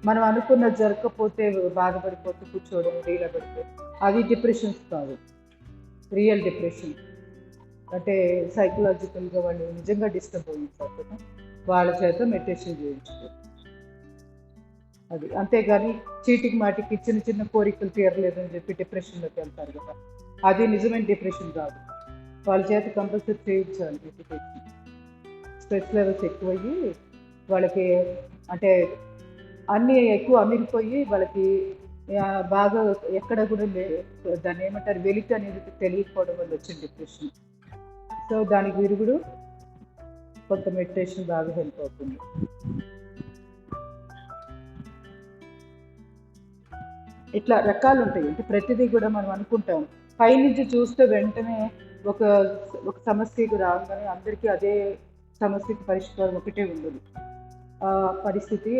A: మనం అనుకున్నది జరగకపోతే బాధపడిపోతూ కూర్చోవడం, రీలా పడితే, అది డిప్రెషన్స్ కాదు. రియల్ డిప్రెషన్ అంటే సైకలాజికల్గా వాళ్ళు నిజంగా డిస్టర్బ్ అవుతారు కదా, వాళ్ళ చేత మెడిటేషన్ చేయించుకోవాలి. అది అంతేగాని చీటికి మాటికి చిన్న చిన్న కోరికలు తీరలేదని చెప్పి డిప్రెషన్లోకి వెళ్తారు కదా, అది నిజమైన డిప్రెషన్ కాదు. వాళ్ళ చేత కంపల్సరీ చేయించాలి మెడిటేషన్. స్ట్రెస్ లెవెల్స్ ఎక్కువయ్యి వాళ్ళకి అంటే అన్నీ ఎక్కువ అమిరిపోయి వాళ్ళకి బాగా ఎక్కడ కూడా దాన్ని ఏమంటారు వెలితి అనేది తెలియకపోవడం వల్ల వచ్చిన డిప్రెషన్. సో దానికి విరుగుడు కొంత మెడిటేషన్ బాగా హెల్ప్ అవుతుంది. ఇట్లా రకాలు ఉంటాయి. అంటే ప్రతిదీ కూడా మనం అనుకుంటాం పైనుంచి చూస్తే వెంటనే ఒక సమస్యకు రాగానే అందరికీ అదే సమస్యకి పరిష్కారం ఒకటే ఉండదు. ఆ పరిస్థితి,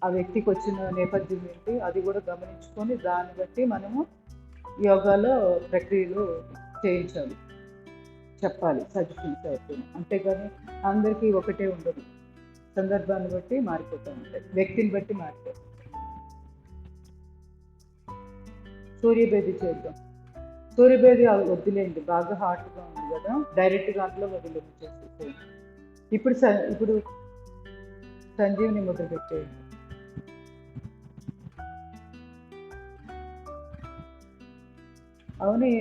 A: ఆ వ్యక్తికి వచ్చిన నేపథ్యం ఏంటి అది కూడా గమనించుకొని దాన్ని బట్టి మనము యోగాలో ప్రక్రియలు చేయించాలి. చెప్పాలి సజెషన్స్ అయితే, అంతేగాని అందరికీ ఒకటే ఉండదు, సందర్భాన్ని బట్టి మారిపోతూ ఉంటాయి, వ్యక్తిని బట్టి మారిపోతాయి. సూర్యభేది చేద్దాం. సూర్యభేది వద్దులేండి, బాగా హాట్గా ఉంది కదా, డైరెక్ట్గా అందులో వదిలేసేసేయండి. ఇప్పుడు సంజీవిని ముద్ర పెట్టేయండి. అవునే,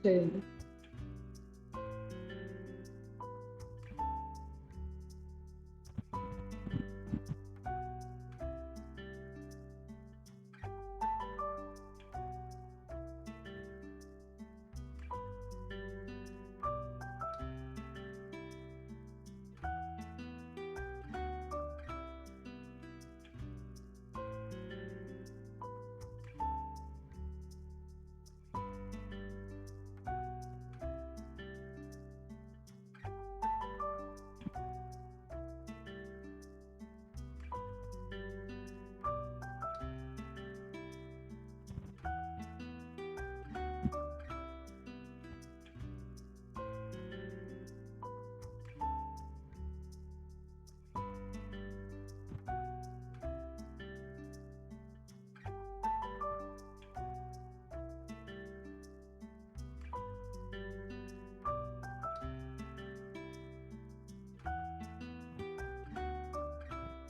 A: చేయండి.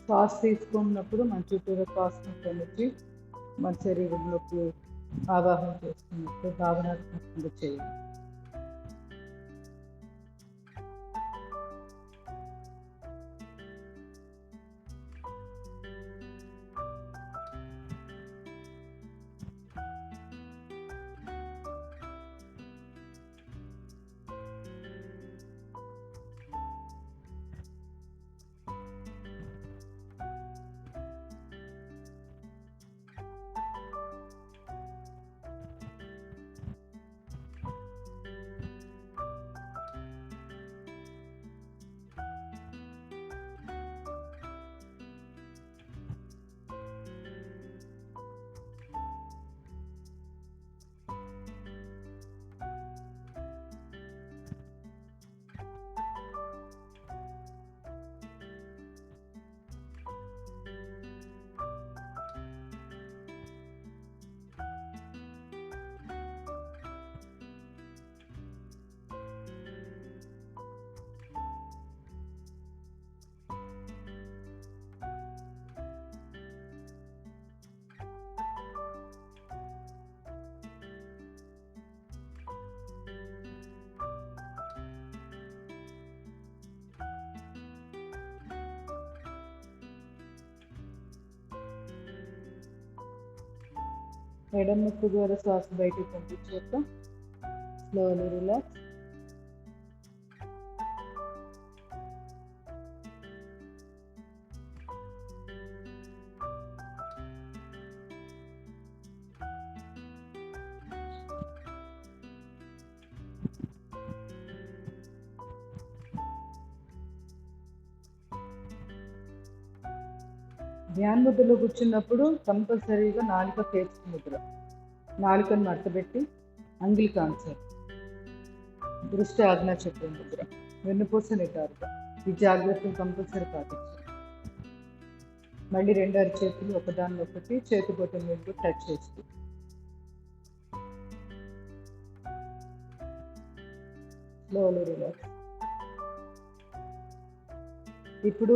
A: శ్వాస తీసుకున్నప్పుడు మన చుట్టూరా శ్వాసను కలిపి మన శరీరంలోకి ఆవాహన చేసుకున్నప్పుడు భావనాత్మకంగా చేయాలి. ఎడమ ముక్కు ద్వారా శ్వాస బయటకు పంపించాక స్లోలీ రిలాక్స్. ధ్యాన ముద్రలో కూర్చున్నప్పుడు కంపల్సరీగా నాలుక కేసు ముద్ర, నాలుకను మడతపెట్టి అంగిలి కాన్సర్, దృష్టి ఆజ్ఞా చక్ర ముద్ర, వెన్నుపూస నిటారుగా. ఈ జాగ్రత్తలు కంపల్సరీ పాటించాలి. మళ్ళీ రెండు అరిచేతులు ఒకదానికొకటి చేతి బొట్టం మీద టచ్ చేస్తూ స్లోలీ రిలాక్స్. ఇప్పుడు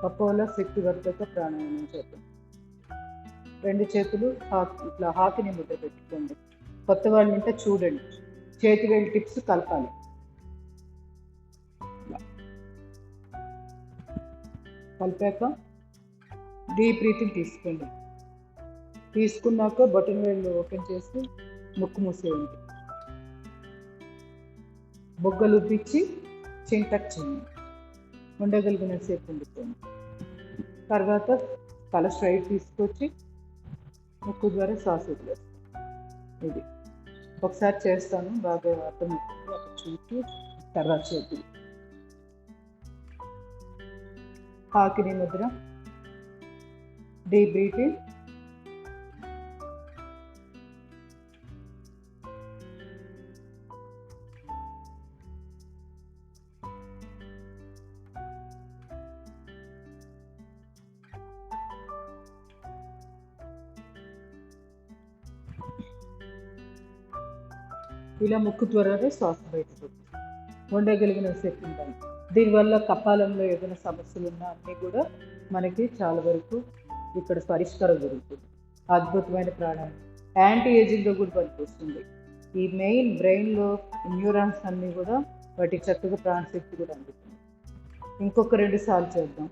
A: అపోలో శక్తివర్ధక ప్రాణాయామం చేద్దాం. రెండు చేతులు ఇట్లా హాకిని ముద్ర పెట్టుకోండి. కొత్త వాళ్ళంటే చూడండి, చేతి వేలు టిప్స్ కలపాలి. కలిపాక డీప్ బ్రీతింగ్ తీసుకోండి. తీసుకున్నాక బటన్ వేళ్ళు ఓపెన్ చేసి ముక్కు మూసేయండి. బొగ్గలు ఉబ్బించి చింటక్ చేయండి. ఉండగలిగిన సేపు ఉండిపోయింది. తర్వాత తల స్ట్రైట్ తీసుకొచ్చి ముక్కు ద్వారా శ్వాస వదిలేస్తాం. ఇది ఒకసారి చేస్తాను, బాగా అర్థమవుతుంది. అక్కడ చూసి తర్వాత చేతులు. హాకిని ముద్ర. Deep breathing. ఇలా ముక్కు త్వరగా శ్వాస బయటకు ఉండగలిగిన శక్తి ఉండాలి. దీనివల్ల కపాలంలో ఏదైనా సమస్యలు ఉన్నా అన్నీ కూడా మనకి చాలా వరకు ఇక్కడ పరిష్కారం జరుగుతుంది. అద్భుతమైన ప్రాణాయామం, యాంటీ ఏజింగ్గా కూడా పనికొస్తుంది. ఈ మెయిన్ బ్రెయిన్లో న్యూరాన్స్ అన్నీ కూడా వాటి చక్కగా ప్రాణశక్తి కూడా అందుతుంది. ఇంకొక 2 సార్లు చేద్దాం.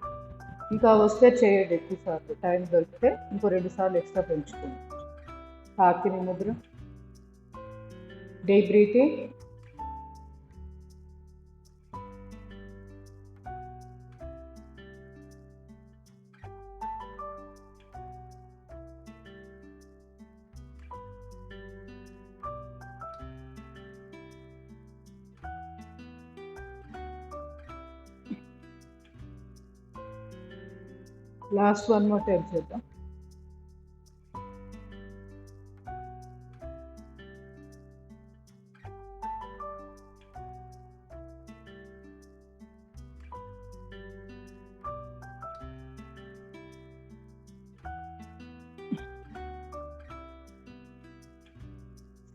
A: ఇంకా వస్తే చేయండి, ఎక్కువ సార్లు టైం దొరికితే ఇంకో 2 సార్లు ఎక్స్ట్రా పెంచుకోండి. Hakini mudra. Deep breathing. Last 1 more time చేద్దాం.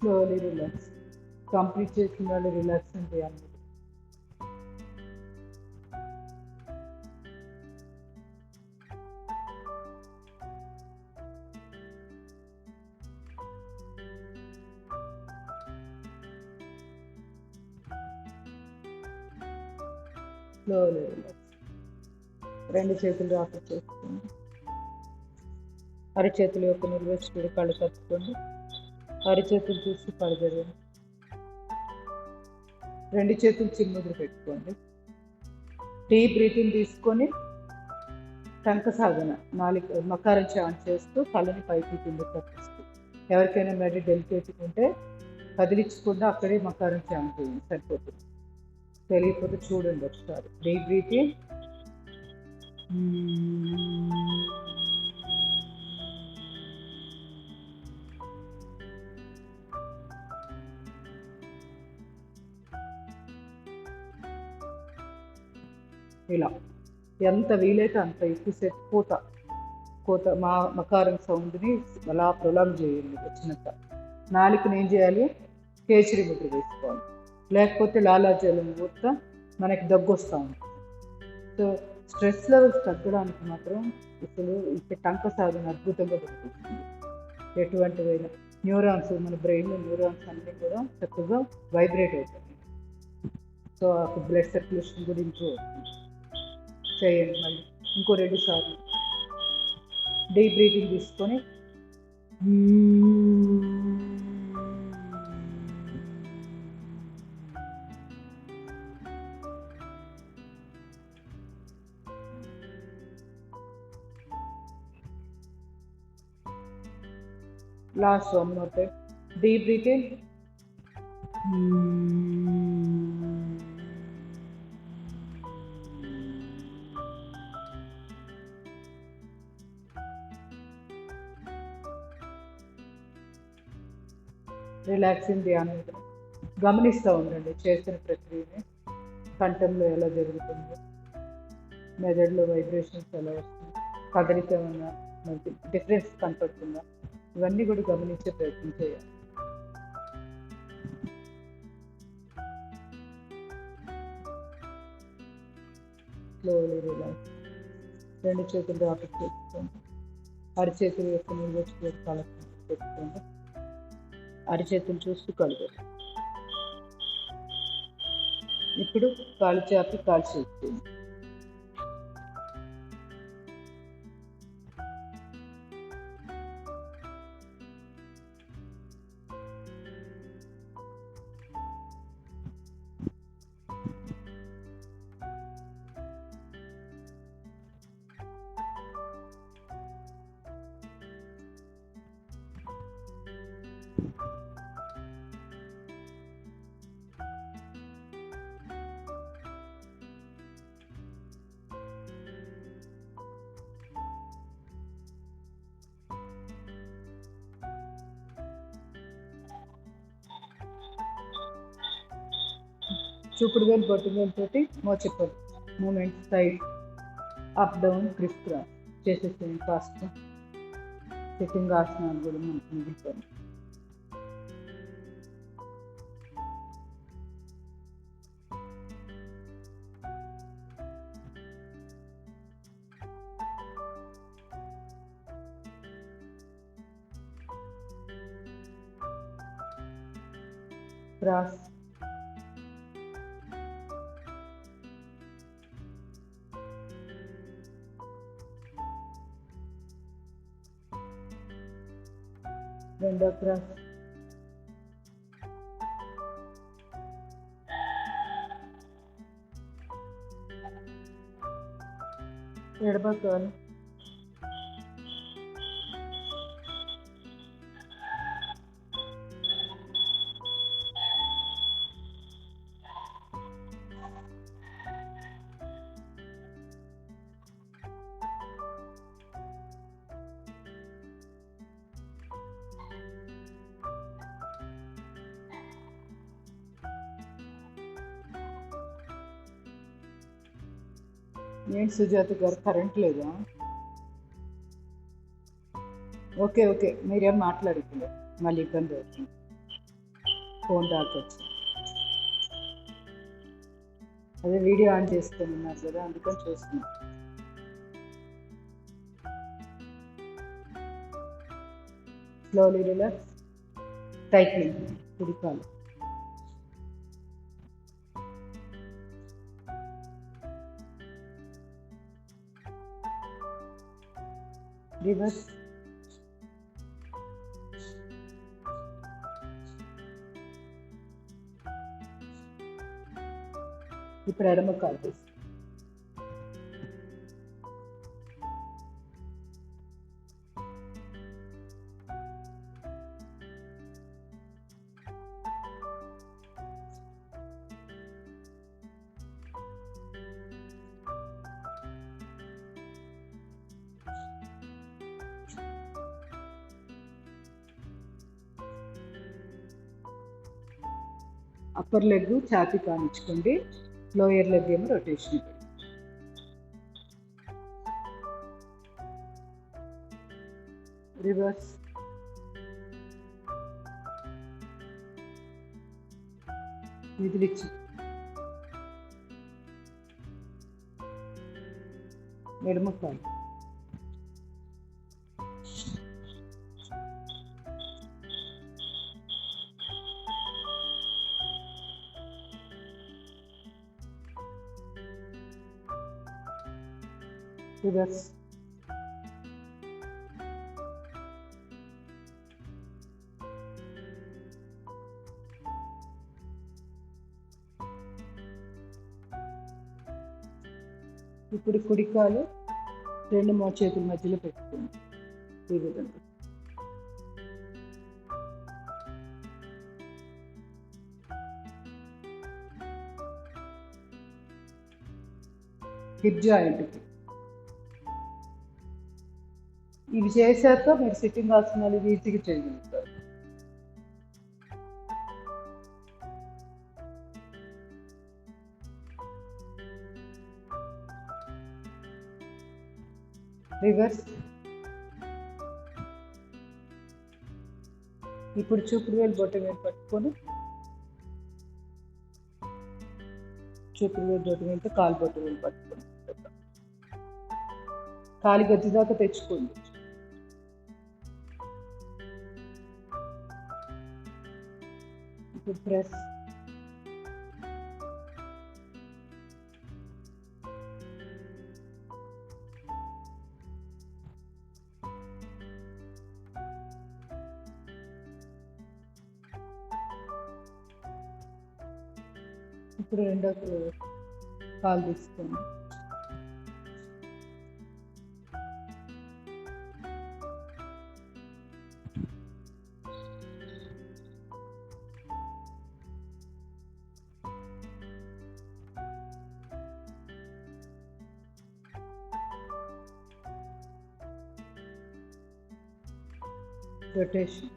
A: Slowly relax. కంప్లీట్ చేసిన వాళ్ళు రిలాక్స్ అంటే అన్నది. Slowly relax. 2 చేతులు రాఫర్ చేసుకోండి. అరచేతుల యొక్క నిర్వేసుకుడు కళ్ళు కట్టుకోండి. అరచేతులు చూసి పడగడండి. 2 చేతులు చిన్ముద్ర పెట్టుకోండి. డీప్ బ్రీతింగ్ తీసుకొని టంక సాధన మకారం చాన్ చేస్తూ కళ్ళని పైకి కింద తప్పిస్తూ, ఎవరికైనా మెడ డెలికేట్ ఉంటే కదిలించకుండా అక్కడే మకారం చాన్ చేయండి, సరిపోతుంది. తెలియకపోతే చూడండి ఒకసారి. Deep breathing. ఇలా ఎంత వీలైతే అంత ఎక్కువసేపు కోత మకారం సౌండ్ని అలా ప్రొలాంగ్ చేయండి వచ్చినంత. నాలుకని ఏం చేయాలి? కేచరి ముద్ర వేసుకోవాలి, లేకపోతే లాలాజలం ఊత మనకి దగ్గు వస్తూ ఉంటుంది. సో స్ట్రెస్ లెవెల్స్ తగ్గడానికి మాత్రం ఇప్పుడు టంక సాధన అద్భుతంగా పనికొస్తుంది. ఎటువంటివైనా న్యూరాన్స్, మన బ్రెయిన్లో న్యూరాన్స్ అన్నీ కూడా చక్కగా వైబ్రేట్ అవుతాయి. సో బ్లడ్ సర్క్యులేషన్ కూడా ఇంప్రూవ్ అవుతుంది. చేయండి మళ్ళీ ఇంకో 2 సార్లు. డీప్ బ్రీతింగ్ తీసుకొని last 1 more time. Deep breathing. Relaxing ధ్యానం గమనిస్తూ ఉండండి చేసిన ప్రక్రియని. కంఠంలో ఎలా జరుగుతుంది, మెదడులో వైబ్రేషన్స్ ఎలా వస్తుంది, కదలిక ఏమన్నా మనకి డిఫరెన్స్ కనపడుతుందా, ఇవన్నీ కూడా గమనించే ప్రయత్నం చేయాలి. Slowly relax. 2 చేతులు రాపిట్ చేసుకోండి. అరచేతులు యొక్క నిర్వచ్చుకోవాలి, కాళ్ళకు పెట్టుకోండి. అరచేతులు చూస్తూ కలుగు. ఇప్పుడు కాలు చాపి కాలు చేస్తుంది. చూపుడు వేలు బొట్టు వేలు తోటి మోచెప్పలు movement side up down criss cross చేసేసేయండి ఫాస్ట్గా. సిట్టింగ్ ఆసనాలు కూడా మనకు మిగిలిపోయింది. క్రాస్ రెండో క్రాస్ ఎడమ కాలు ఏంటి సుజాత గారు కరెంట్ లేదా? ఓకే ఓకే మీరేం మాట్లాడుతున్నారు, మళ్ళీ ఇబ్బంది అవుతుంది. ఫోన్ దాకొచ్చు, అదే వీడియో ఆన్ చేసుకొని ఉన్నారు కదా, అందుకని చూస్తున్నాం. స్లోలీ రిలాక్స్, టైట్నింగ్ కుడికాలు. రివర్స్, ఇప్పుడు ఎడమ కాలు తీసి అప్పర్ లెగ్ ఛాతీ కానించుకోండి, లోయర్ లెగ్ ఏమో రొటేషన్. రివర్స్, విదిలిచ్చి ఎడమ కాలు. రివర్స్, ఇప్పుడు కుడికాలు రెండు మోచేతుల మధ్యలో పెట్టుకోండి ఈ విధంగా. హిప్ జాయింట్కి ఇవి చేశాక మీరు సిట్టింగ్ ఆసనాలు ఈజీగా చేయగలుగుతారు. రివర్స్, ఇప్పుడు చూపుడు వేలు బొట్ట వేలు పట్టుకొని చూపుడు వేలు బొట్ట వేలుతో కాలు బొట్ట వేలు పట్టుకొని కాలి గది దాకా తెచ్చుకోండి. ఇప్పుడు ప్రెస్, ఇప్పుడు రెండో కాలు తీసుకోండి. రొటేషన్,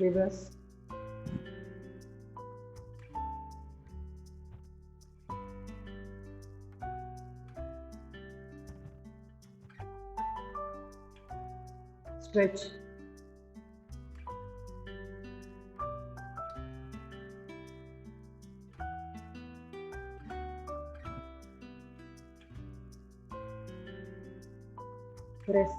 A: రివర్స్, స్ట్రెచ్, ప్రెస్,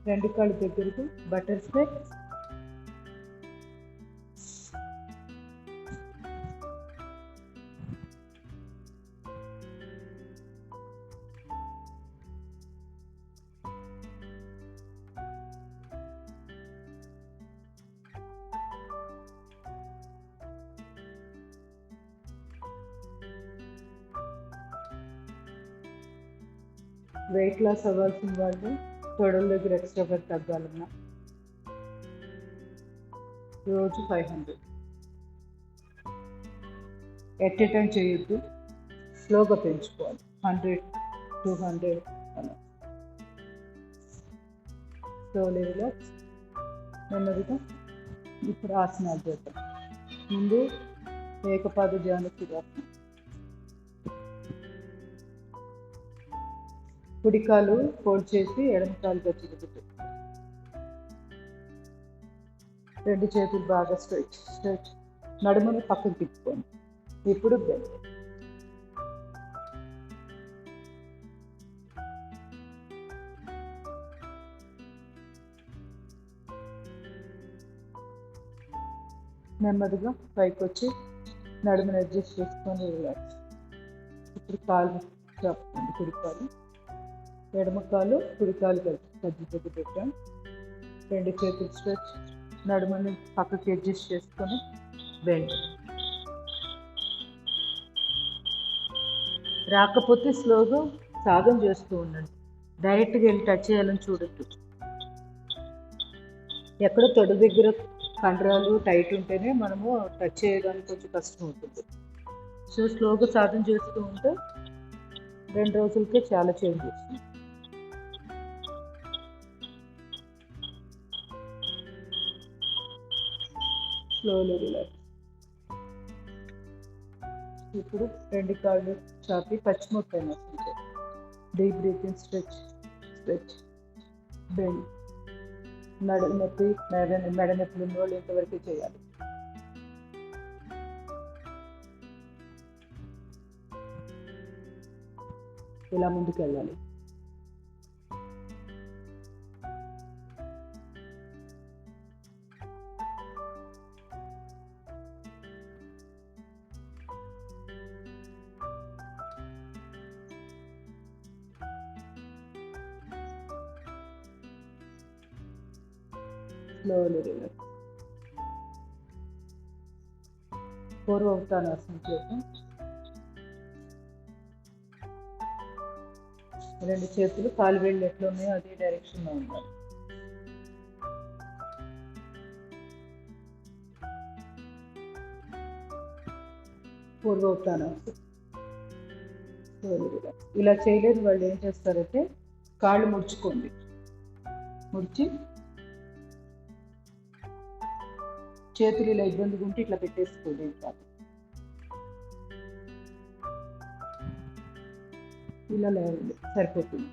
A: రెండు కాళ్ళు దగ్గరకు బటర్ ఫ్లై, వెయిట్ లాస్ అవ్వాల్సిన వాళ్ళు తొడల దగ్గర ఎక్స్ట్రా ఫర్ తగ్గాలన్నా రోజు 500 ఎట్ ఏ టైం చేయొద్దు, స్లోగా పెంచుకోవాలి. 100, 200 అలా స్లోలీ రిలాక్స్. నెమ్మదిగా ఇప్పుడు ఆసనాలు చేద్దాం. ముందు ఏకపాద జానసురాసనం. కుడి కాలు ఫోల్డ్ చేసి ఎడమ కాలు గచ్చిగా పెట్టు. రెండు చేతులు బాగా స్ట్రెచ్ స్ట్రెచ్. నడుముని పక్కకు తిప్పుకోండి. ఇప్పుడు బెండ్. నెమ్మదిగా పైకి వచ్చి నడుముని అడ్జస్ట్ చేసుకొని రిలాక్స్. ఇప్పుడు కాలు చాపుకోండి. కుడి కాలు ఎడమ కాలు కుడి కాలు గజ్జి పెట్టాం. రెండు చేతులు స్ట్రెచ్. నడుముని పక్కకి అడ్జస్ట్ చేసుకొని బెండ్. రాకపోతే స్లోగా సాధన చేస్తూ ఉండండి. డైరెక్ట్గా వెళ్ళి టచ్ చేయాలని చూడద్దు. ఎక్కడ తొడ దగ్గర కండరాలు టైట్ ఉంటేనే మనము టచ్ చేయడానికి కొంచెం కష్టం అవుతుంది. సో స్లోగా సాధన చేస్తూ ఉంటే 2 రోజులకే చాలా చేంజ్ వస్తుంది. Slowly relax. ఇప్పుడు రెండు కాళ్ళు చాపి పచ్చిమొక్కైనా deep breathing, stretch stretch bend. నడుము నొప్పి మెడ నొప్పులు ఉన్న వాళ్ళు ఇంతవరకు చేయాలి. ఇలా ముందుకు వెళ్ళాలి. Slowly relax. పూర్వోత్తానాసనం చేద్దాం. రెండు చేతులు కాలు వేళ్ళు ఎట్లా ఉన్నాయో అదే డైరెక్షన్లో ఉండాలి. పూర్వోత్తానాసనం. Slowly relax. ఇలా చేయలేదు వాళ్ళు ఏం చేస్తారంటే కాళ్ళు ముడుచుకోండి. ముడిచి చేతులు ఇలా ఇబ్బందిగా ఉంటే ఇట్లా పెట్టేసుకోండి. ఇలా లేవండి, సరిపోతుంది.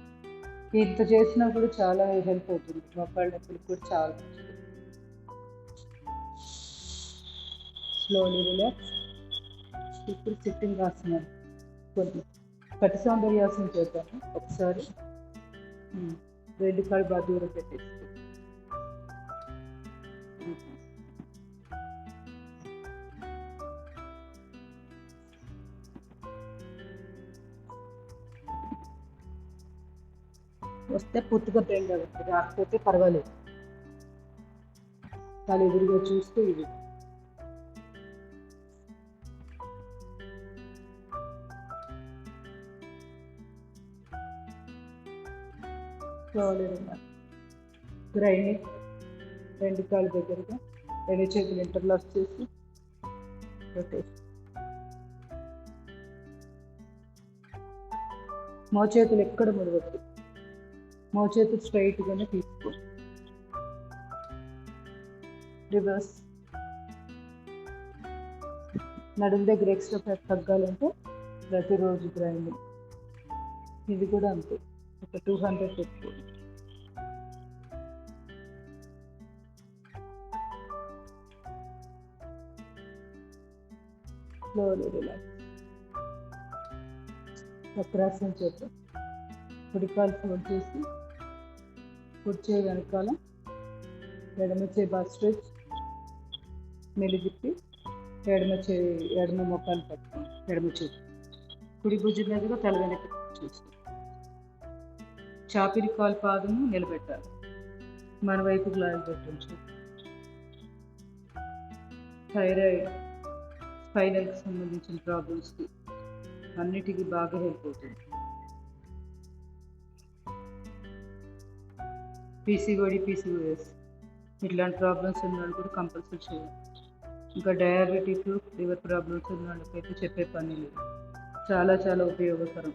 A: ఇంత చేసినా కూడా చాలా హెల్ప్ అవుతుంది. మోకాళ్ళ నొప్పులకు కూడా చాలా మంచిది. Slowly relax. ఇప్పుడు సిట్టింగ్ ఆసనాలు కొన్ని కటి సౌందర్యాసనం చేద్దాము. ఒకసారి రెండు కాళ్ళు బాగా దూరం పెట్టేసుకోండి. వస్తే పూర్తిగా బెండ్ అవ్వండి, రాకపోతే పర్వాలేదు. చాలా ఎదురుగా చూస్తూ ఇది గ్రైండింగ్. రెండు కాళ్ళు దగ్గరగా రెండు చేతులు ఇంటర్లాక్ చేసి రొటేషన్. మోచేతులు ఎక్కడ ముడవద్దు, మోచేతులు స్ట్రైట్గానే తీసుకో. రివర్స్. నడుము దగ్గర ఎక్స్ట్రా ఫ్యాట్ తగ్గాలంటే ప్రతిరోజు గ్రైండింగ్. ఇది కూడా అంతే, ఒక 200 పెట్టుకో. Slowly relax. వక్రాసనం చేద్దాం. కుడికాలు ఫోల్డ్ చేసి కుడి చేయి వెనకాల, ఎడమ చేయి బాగా స్ట్రెచ్, మెలిదిప్పి ఎడమ మొక్కలు పట్టుకోండి. ఎడమ చేతి కుడి భుజం మీదుగా తల వెనక్కి చూస్తాం. చాపిరి కాలు పాదము నిలబెట్టాలి, మన వైపు గ్లాస్ పెట్టచ్చు. థైరాయిడ్, స్పైనల్కి సంబంధించిన ప్రాబ్లమ్స్కి అన్నిటికీ బాగా హెల్ప్ అవుతుంది. పీసీఓఎస్ ఇట్లాంటి ప్రాబ్లమ్స్ ఉన్న వాళ్ళు కూడా కంపల్సరీ చేయాలి. ఇంకా డయాబెటిక్, లివర్ ప్రాబ్లమ్స్ ఉన్న వాళ్ళకైతే చెప్పే పని లేదు. చాలా చాలా ఉపయోగకరం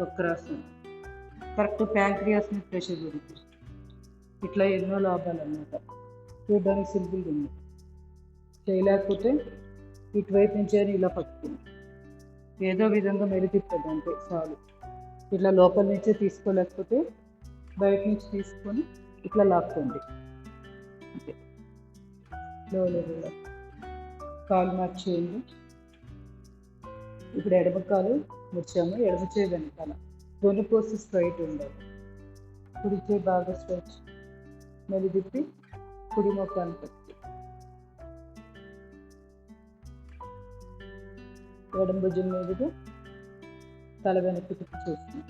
A: వక్రాసనం. కరెక్ట్ ప్యాంక్రియాస్ మీద ప్రెషర్ పెరుగుతుంది. ఇట్లా ఎన్నో లాభాలు అన్నమాట. చూడడానికి సింపుల్గా ఉంది, చేయలేకపోతే ఇటువైపు నుంచి అని ఇలా పట్టుకుంది, ఏదో విధంగా మెలితిప్పదు అంతే చాలు. ఇట్లా లోపల నుంచే తీసుకోలేకపోతే బయట నుంచి తీసుకొని ఇట్లా లాక్కోండి అంతే. కాలు మార్చేయండి. ఇప్పుడు ఎడమ కాలు ముచ్చాము, ఎడమ చేయి వెనకాల వెనుకోసి స్ట్రైట్ ఉండాలి. కుడి చేయి బాగా స్ట్రెచ్, మెలిదిప్పి కుడి మొక్కను పెట్టి ఎడమ భుజం మీదుగా తల వెనక్కి తిప్పి చూస్తుంది.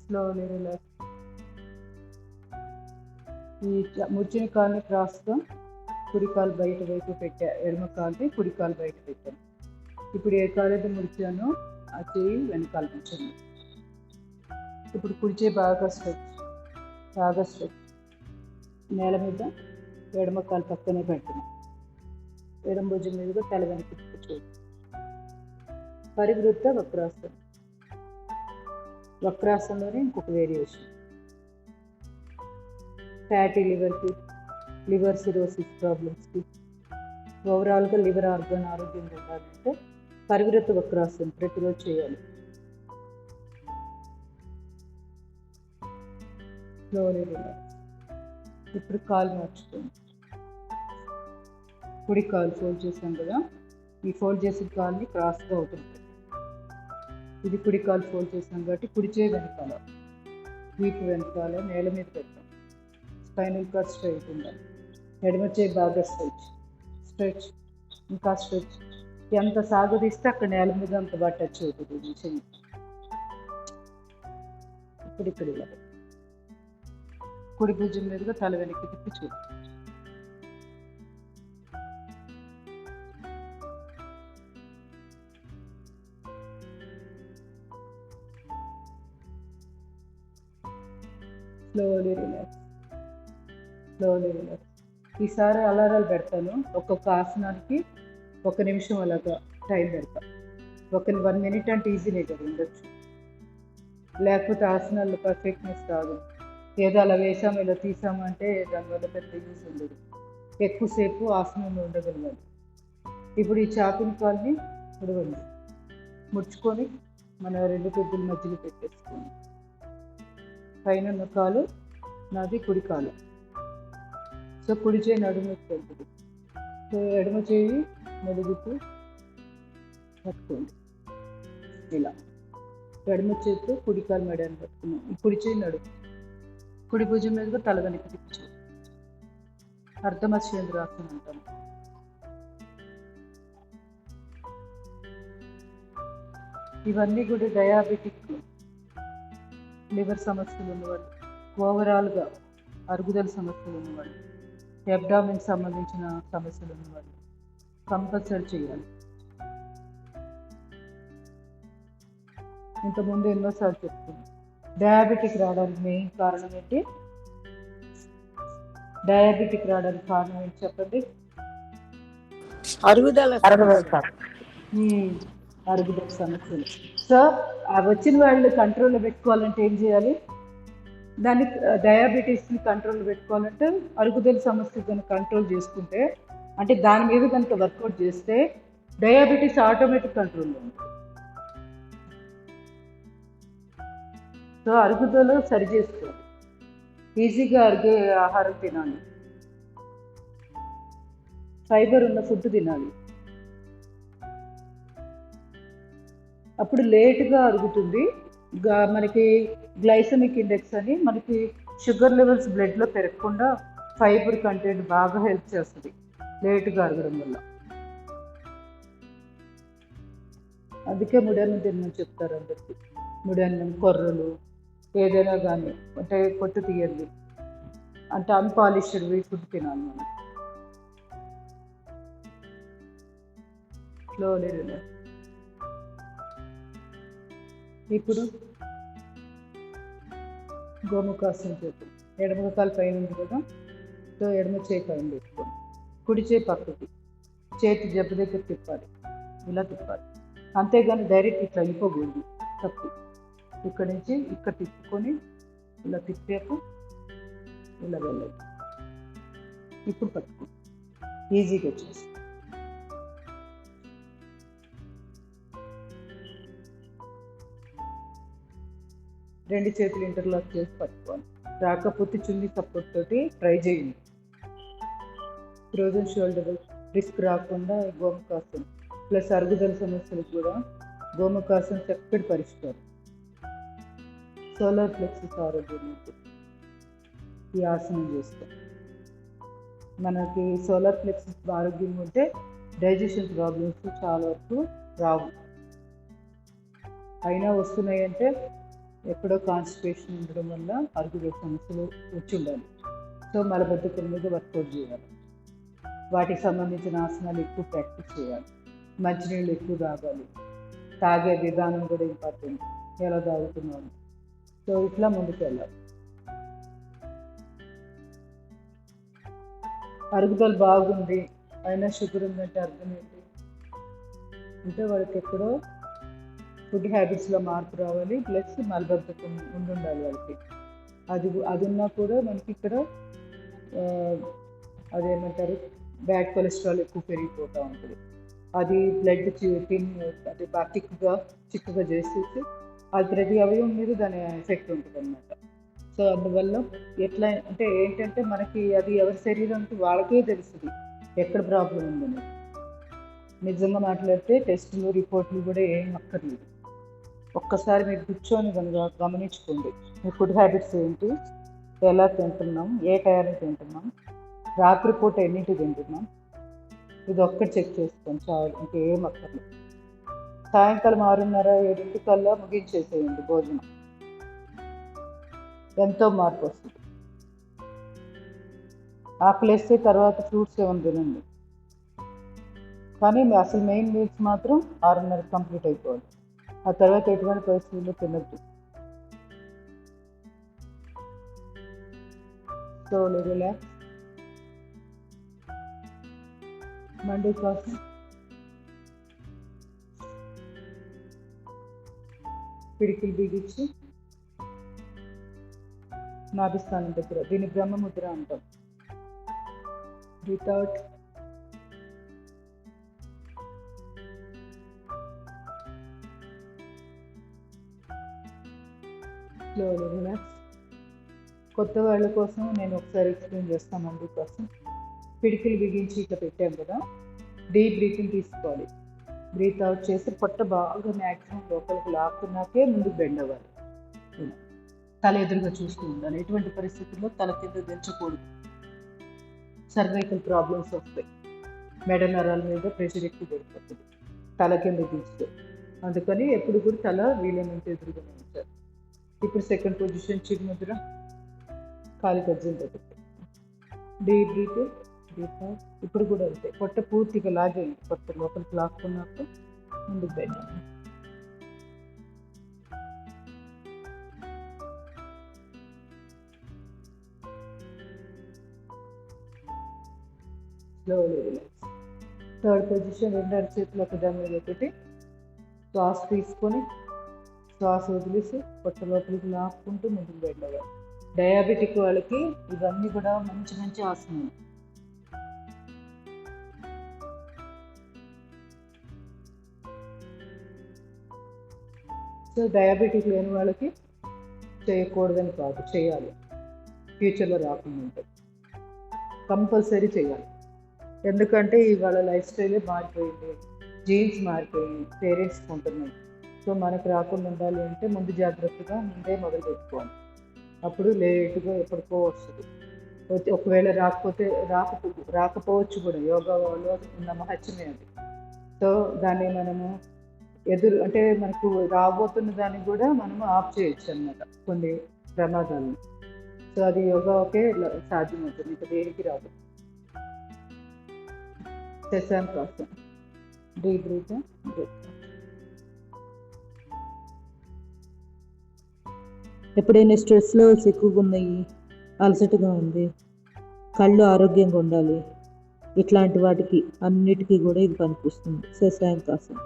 A: Slowly relax. ఈ ముచ్చిన కాలుని క్రాస్గా కుడి కాలు బయట వైపు పెట్టా, ఎడమ కాలుని కుడి కాలు బయట పెట్టాను. ఇప్పుడు ఏ కాలైతే ముడిచానో ఆ చేయి వెనకాల ఉంచండి. ఇప్పుడు కుడి చేయి బాగా స్ట్రెచ్, నేల మీద ఎడమ కాలు పక్కనే పెట్టిన, ఎడమ భుజం మీదుగా తల వెనక్కి చూడండి. పరివృత్త వక్రాసనం. వక్రాసనంలోనే ఇంకొక వేరియేషన్. ఫ్యాటీ లివర్కి, లివర్ సిరోసిస్ ప్రాబ్లమ్స్కి, ఓవరాల్గా లివర్ ఆర్గాన్ ఆరోగ్యంగా ఉండాలంటే పరివృత్త వక్రాసనం ప్రతిరోజు చేయాలి. Slowly relax. ఇప్పుడు కాలు మార్చుకోండి. కుడి కాలు ఫోల్డ్ చేసాం కదా, ఈ ఫోల్డ్ చేసిన కాలుని క్రాస్గా అవుతుంది. ఇది కుడి కాలు ఫోల్డ్ చేసాం కాబట్టి కుడి చేయి వెనకాల, వీపు వెనకాల నేల మీద పెట్టాం. స్పైనల్ కార్డ్ స్ట్రైట్ ఉండాలి. ఎడమ చేయి బాగా స్ట్రెచ్, ఇంకా స్ట్రెచ్. ఎంత సాగదీస్తే అక్కడ నేల మీద అంత బాగా టచ్ అవుతుంది చెయ్యి. ఇప్పుడు ఇక్కడ ఇలా కుడి భుజం మీదుగా తల వెనక్కి తిప్పి చూడు. Slowly relax. ఈసారి అలారాలు పెడతాను. ఒక్కొక్క ఆసనానికి 1 నిమిషం అలాగా టైం పెడతా. 1 మినిట్ అంటే ఈజీనే కదా ఉండొచ్చు, లేకపోతే ఆసనాల్లో పర్ఫెక్ట్నెస్ రాదు. ఏదో అలా వేసాము ఇలా తీసాము అంటే దానివల్ల పెద్ద యూజ్ ఉండదు. ఎక్కువసేపు ఆసనంలో ఉండగలగాలి. ఇప్పుడు ఈ చాపిన కాల్ని ఉడవండి, ముడుచుకొని మన 2 పెద్దల మధ్యలో పెట్టేసుకోండి. పైన ఉన్న కాలు నాది కుడి కాలు. సో కుడి చేయి నడుము వెళ్తుంది. సో ఎడమ చేయి మెలుగుతూ పట్టుకోండి ఇలా. ఎడమ చేతితో కుడి కాలు మెడని పట్టుకున్నాం. కుడి చేయి నడుము, కుడి భుజం మీదుగా తల వెనక్కి తిప్పి అర్ధమత్స్యేంద్రాసనం అంటాం. ఇవన్నీ కూడా డయాబెటిక్, లివర్ సమస్యలు ఉన్నవాళ్ళు, ఓవరాల్గా అరుగుదల సమస్యలు ఉన్నవాళ్ళు, అబ్డామిన్ సంబంధించిన సమస్యలు ఉన్నవాళ్ళు కంపల్సరీ చేయాలి. ఇంతకుముందు ఎన్నోసార్లు చెప్తున్నాను. డయాబెటిక్ రావడానికి మెయిన్ కారణం ఏంటి? డయాబెటిక్ రావడానికి కారణం ఏంటి చెప్పండి?
B: అరుగుదల
C: అరుగుదల
B: సమస్య.
A: అరుగుదల సమస్యలు. సో ఆ వచ్చిన వాళ్ళు కంట్రోల్లో పెట్టుకోవాలంటే ఏం చేయాలి? దాన్ని డయాబెటీస్ని కంట్రోల్ పెట్టుకోవాలంటే అరుగుదల సమస్య కనుక కంట్రోల్ చేసుకుంటే, అంటే దాని మీద కనుక వర్కౌట్ చేస్తే డయాబెటీస్ ఆటోమేటిక్ కంట్రోల్లో ఉంటుంది. సో అరుగుదల సరి చేసుకోవాలి, ఈజీగా అరిగే ఆహారం తినాలి, ఫైబర్ ఉన్న ఫుడ్ తినాలి. అప్పుడు లేట్గా అరుగుతుంది. మనకి గ్లైసెమిక్ ఇండెక్స్ అని మనకి షుగర్ లెవెల్స్ బ్లడ్లో పెరగకుండా ఫైబర్ కంటెంట్ బాగా హెల్ప్ చేస్తుంది లేట్గా అరగడం వల్ల. అందుకే ముడన్నం తినమని చెప్తారు అందరికీ. ముడన్నం, కొర్రలు ఏదైనా కానీ అంటే పొట్టు తీయండి, అంటే అన్పాలిష్డ్ ఫుడ్ తినాలి మనం. Slowly relax. ఇప్పుడు గోముఖాసనం చేద్దాం. ఎడమ కాలు పైన ఉంది కదా, సో ఎడమ చేయి పైన పెట్టుకోండి, కుడి చేయి పక్కకి, చేతి జబ్బు దగ్గర తిప్పాలి, ఇలా తిప్పాలి. అంతేగాని డైరెక్ట్ ఇట్లా అయిపోకూడదు, తప్పు. ఇక్కడి నుంచి ఇక్కడ తిప్పుకొని ఇలా తిప్పాక ఇలా వెళ్ళాలి. ఇప్పుడు పట్టుకో, ఈజీగా వచ్చేసి. రెండు చేతులు ఇంటర్లాక్ చేసి పట్టుకోవాలి. రాకపోతే చున్నీ సపోర్ట్ తోటి ట్రై చేయండి. ఫ్రోజన్ షోల్డర్ రిస్క్ రాకుండా గోముఖాసనం ప్లస్ అరుగుదల సమస్యలకు కూడా గోముఖాసనం చక్కటి పరిష్కారం. సోలార్ ప్లెక్సస్ ఆరోగ్యం ఉంటుంది ఈ ఆసనం చేస్తాం. మనకి సోలార్ ప్లెక్సస్ ఆరోగ్యంగా ఉంటే డైజెషన్ ప్రాబ్లమ్స్ చాలా వరకు రావు. అయినా వస్తున్నాయంటే ఎక్కడో కాన్స్టిపేషన్ ఉండడం వల్ల అరుగుదల సమస్యలు వచ్చి ఉండాలి. సో మలబద్ధకం మీద వర్కౌట్ చేయాలి, వాటికి సంబంధించిన ఆసనాలు ఎక్కువ ప్రాక్టీస్ చేయాలి, మంచినీళ్ళు ఎక్కువ తాగాలి, తాగే విధానం కూడా ఇంపార్టెంట్, ఎలా తాగుతున్నాను. సో ఇట్లా ముందుకు వెళ్ళాలి. అరుగుదల బాగుంది అయినా షుగర్ ఉందంటే అర్థం ఏంటి అంటే వాళ్ళకి ఎక్కడో ఫుడ్ హ్యాబిట్స్లో మార్పు రావాలి, ప్లస్ మలబద్ధకం ఉండాలి వాళ్ళకి. అది ఉన్నా కూడా మనకి ఇక్కడ అదేమంటారు బ్యాడ్ కొలెస్ట్రాల్ ఎక్కువ పెరిగిపోతూ ఉంటుంది. అది బ్లడ్ అది బాగా చిక్కుగా చేసేసి అది ప్రతి అవయవం మీద దాని ఎఫెక్ట్ ఉంటుంది అన్నమాట. సో అందువల్ల ఎట్లా అంటే ఏంటంటే మనకి అది ఎవరి శరీరానికి వాళ్ళకే తెలుస్తుంది ఎక్కడ ప్రాబ్లం ఉందని. నిజంగా మాట్లాడితే టెస్టులు రిపోర్ట్లు కూడా ఏం అక్కర్లేదు. ఒక్కసారి మీరు కూర్చొని గమనించుకోండి, మీ ఫుడ్ హ్యాబిట్స్ ఏంటి, ఎలా తింటున్నాం, ఏ టైంకి తింటున్నాం, రాత్రిపూట ఎన్నింటికి తింటున్నాం, ఇది ఒక్కటి చెక్ చేసుకోండి చాలు, ఇంకేం అక్కర్లేదు. సాయంకాలం 6:30-7 ముగించేసేయండి భోజనం, ఎంతో మార్పు వస్తుంది. ఆకలేస్తే తర్వాత ఫ్రూట్స్ ఏమైనా తినండి, కానీ అసలు మెయిన్ మీల్స్ మాత్రం 6:30 కంప్లీట్ అయిపోవాలి. ఆ తర్వాత ఎటువంటి పరిస్థితుల్లో తినద్దు. So relax. మండే కోసం పిడికిలు బిగించి నాభిస్థానం దగ్గర, దీన్ని బ్రహ్మముద్ర అంటాం. Breathe out, slowly relax. కొత్త వాళ్ళ కోసం నేను ఒకసారి ఎక్స్ప్లెయిన్ చేస్తాను. అందుకోసం పిడికిలు బిగించి ఇట్లా పెట్టాం కదా, డీప్ బ్రీతింగ్ తీసుకోవాలి, బ్రీత్ అవుట్ చేసి పొట్ట బాగా మ్యాక్సిమం లోపలికి లాక్కున్నాకే ముందుకు బెండ్ అవ్వాలి. తల ఎదురుగా చూస్తూ ఉండాలి, ఎటువంటి పరిస్థితుల్లో తల కింద దించకూడదు. సర్వైకల్ ప్రాబ్లమ్స్ వస్తాయి, మెడ నరాల మీద ప్రెషర్ ఎక్కువ పడిపోతుంది తల కింద దించితే. అందుకని ఎప్పుడు కూడా తల వీలైనంత ఎదురుగానే ఉంచాలి. ఇప్పుడు సెకండ్ పొజిషన్ చిరుముద్ర, కాలి గజ్జలు దగ్గర డీప్ బ్రీత్, బ్రీత్ అవుట్. ఇప్పుడు కూడా అంతే, పొట్ట పూర్తిగా లాగేయండి, పొట్ట లోపలికి లాక్కున్నాక ముందుకు bend. Slowly relax. Third position, 2 అరచేతులు ఒక దాని మీద ఒకటి. శ్వాస తీసుకొని శ్వాస వదిలేసి పొట్ట లోపలికి లాక్కుంటూ ముందుకు వెళ్ళాలి. డయాబెటిక్ వాళ్ళకి ఇవన్నీ కూడా మంచి మంచి ఆసనాలు. సో డయాబెటిక్ లేని వాళ్ళకి చేయకూడదని కాదు, చేయాలి. ఫ్యూచర్లో రాకుండా ఉంటుంది, కంపల్సరీ చేయాలి. ఎందుకంటే ఇవాళ లైఫ్ స్టైలే మారిపోయింది, జీన్స్ మారిపోయింది, పేరెంట్స్ ఉంటున్నాయి. సో మనకు రాకుండా ఉండాలి అంటే ముందు జాగ్రత్తగా ముందే మొదలు పెట్టుకోవాలి. అప్పుడు లేటుగా ఎప్పటికో వస్తుంది. ఒకవేళ రాకపోవచ్చు కూడా, యోగాలో ఉన్న మహత్యమే అది. సో దాన్ని మనము అంటే మనకు రాబోతున్న దాన్ని కూడా మనము ఆఫ్ చేయొచ్చు అన్నమాట కొన్ని ప్రమాదాలను. సో అది యోగాకే సాధ్యమవుతుంది, ఇంకా దేనికి రాదు. Shashankasana, deep breath. ఎప్పుడైనా స్ట్రెస్ లెవెల్స్ ఎక్కువగా ఉన్నాయి, అలసటగా ఉంది, కళ్ళు ఆరోగ్యంగా ఉండాలి, ఇట్లాంటి వాటికి అన్నిటికీ కూడా ఇది పనిపిస్తుంది. శశాంకాసన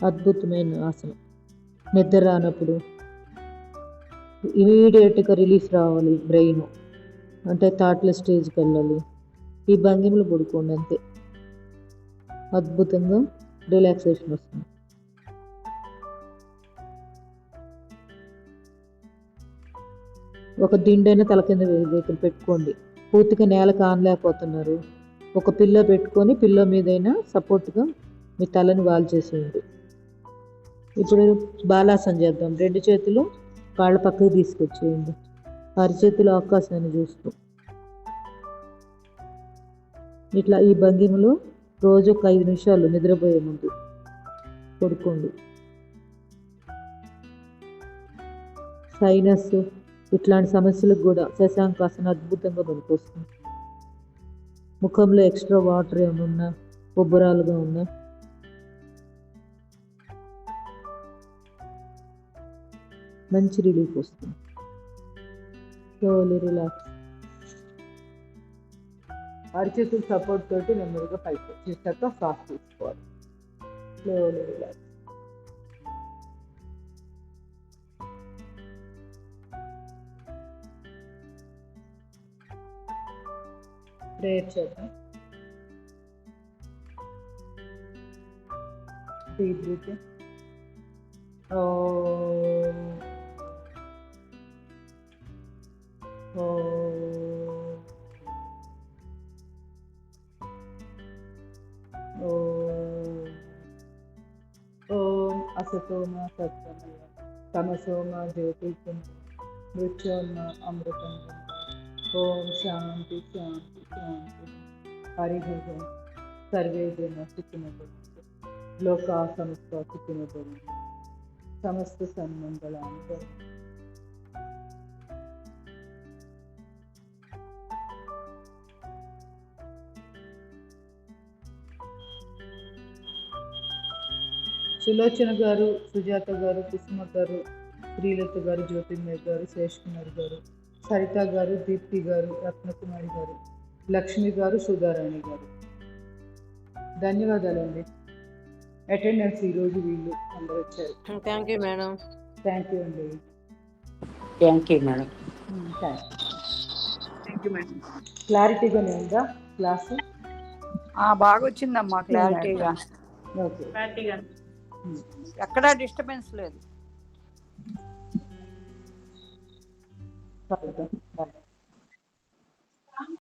A: అద్భుతమైన ఆసనం. నిద్ర రానప్పుడు ఇమీడియట్గా రిలీఫ్ రావాలి, బ్రెయిన్ అంటే థాట్లెస్ స్టేజ్కి వెళ్ళాలి. ఈ భంగిమలు పడుకోండి, అంతే అద్భుతంగా రిలాక్సేషన్ వస్తుంది. ఒక దిండైనా తల కింద దగ్గర పెట్టుకోండి. పూర్తిగా నేలకు ఆనలేకపోతున్నారు, ఒక పిల్లో పెట్టుకొని పిల్లో మీదైనా సపోర్ట్గా మీ తలని వాల్ చేసేయండి. ఇప్పుడు బాలాసన చేద్దాం. 2 చేతులు కాళ్ళ పక్కకు తీసుకొచ్చేయండి, అరచేతులు ఆకాశాన్ని చూస్తూ. ఇట్లా ఈ భంగిమలో రోజు ఒక 5 నిమిషాలు నిద్రపోయే ముందు పడుకోండి. సైనస్ ఇట్లాంటి సమస్యలకు కూడా శశాంకాసన అద్భుతంగా పనికొస్తుంది. ముఖంలో ఎక్స్ట్రా వాటర్ ఏమైనా ఉన్నా, ఉబ్బరాలుగా ఉన్నా మంచి రిలీఫ్ వస్తుంది. Slowly relax. అరచేతుల సపోర్ట్ తోటి నెమ్మదిగా పైకి వచ్చేసాక శ్వాస తీసుకోవాలి. Slowly relax. ప్రేయర్ చేద్దాం. Deep breath. ఓం అసతోమ సత్యమయ తమసోమ జ్యోతిర్గమయ మృత్యోర్మ అమృతం. ఓం శాంతి శాంతి శాంతి. హరి భజన్. సర్వే జన సుఖినో భవంతు. లోకా సమస్త సుఖినో భవంతు. సమస్త సన్మంగళాని భవంతు. సులోచన గారు, సుజాత గారు, కుసుమ గారు, శ్రీలత గారు, జ్యోతిర్మయ్య గారు, శేషకుమారి గారు, సరిత గారు, దీప్తి గారు, రత్నకుమారి గారు, లక్ష్మి గారు, సుధారాణి గారు, ధన్యవాదాలండి. అటెండెన్స్ ఈరోజు వీళ్ళు అందరూ వచ్చారు.
B: Thank you madam.
A: Thank you అండి.
C: Thank you madam.
B: Thank you madam.
A: క్లారిటీగానే ఉందా క్లాసు?
B: బాగా వచ్చిందమ్మా, క్లారిటీగా.
A: ఓకే,
B: ఎక్కడా డిస్టర్బెన్స్ లేదు.
A: బాయ్.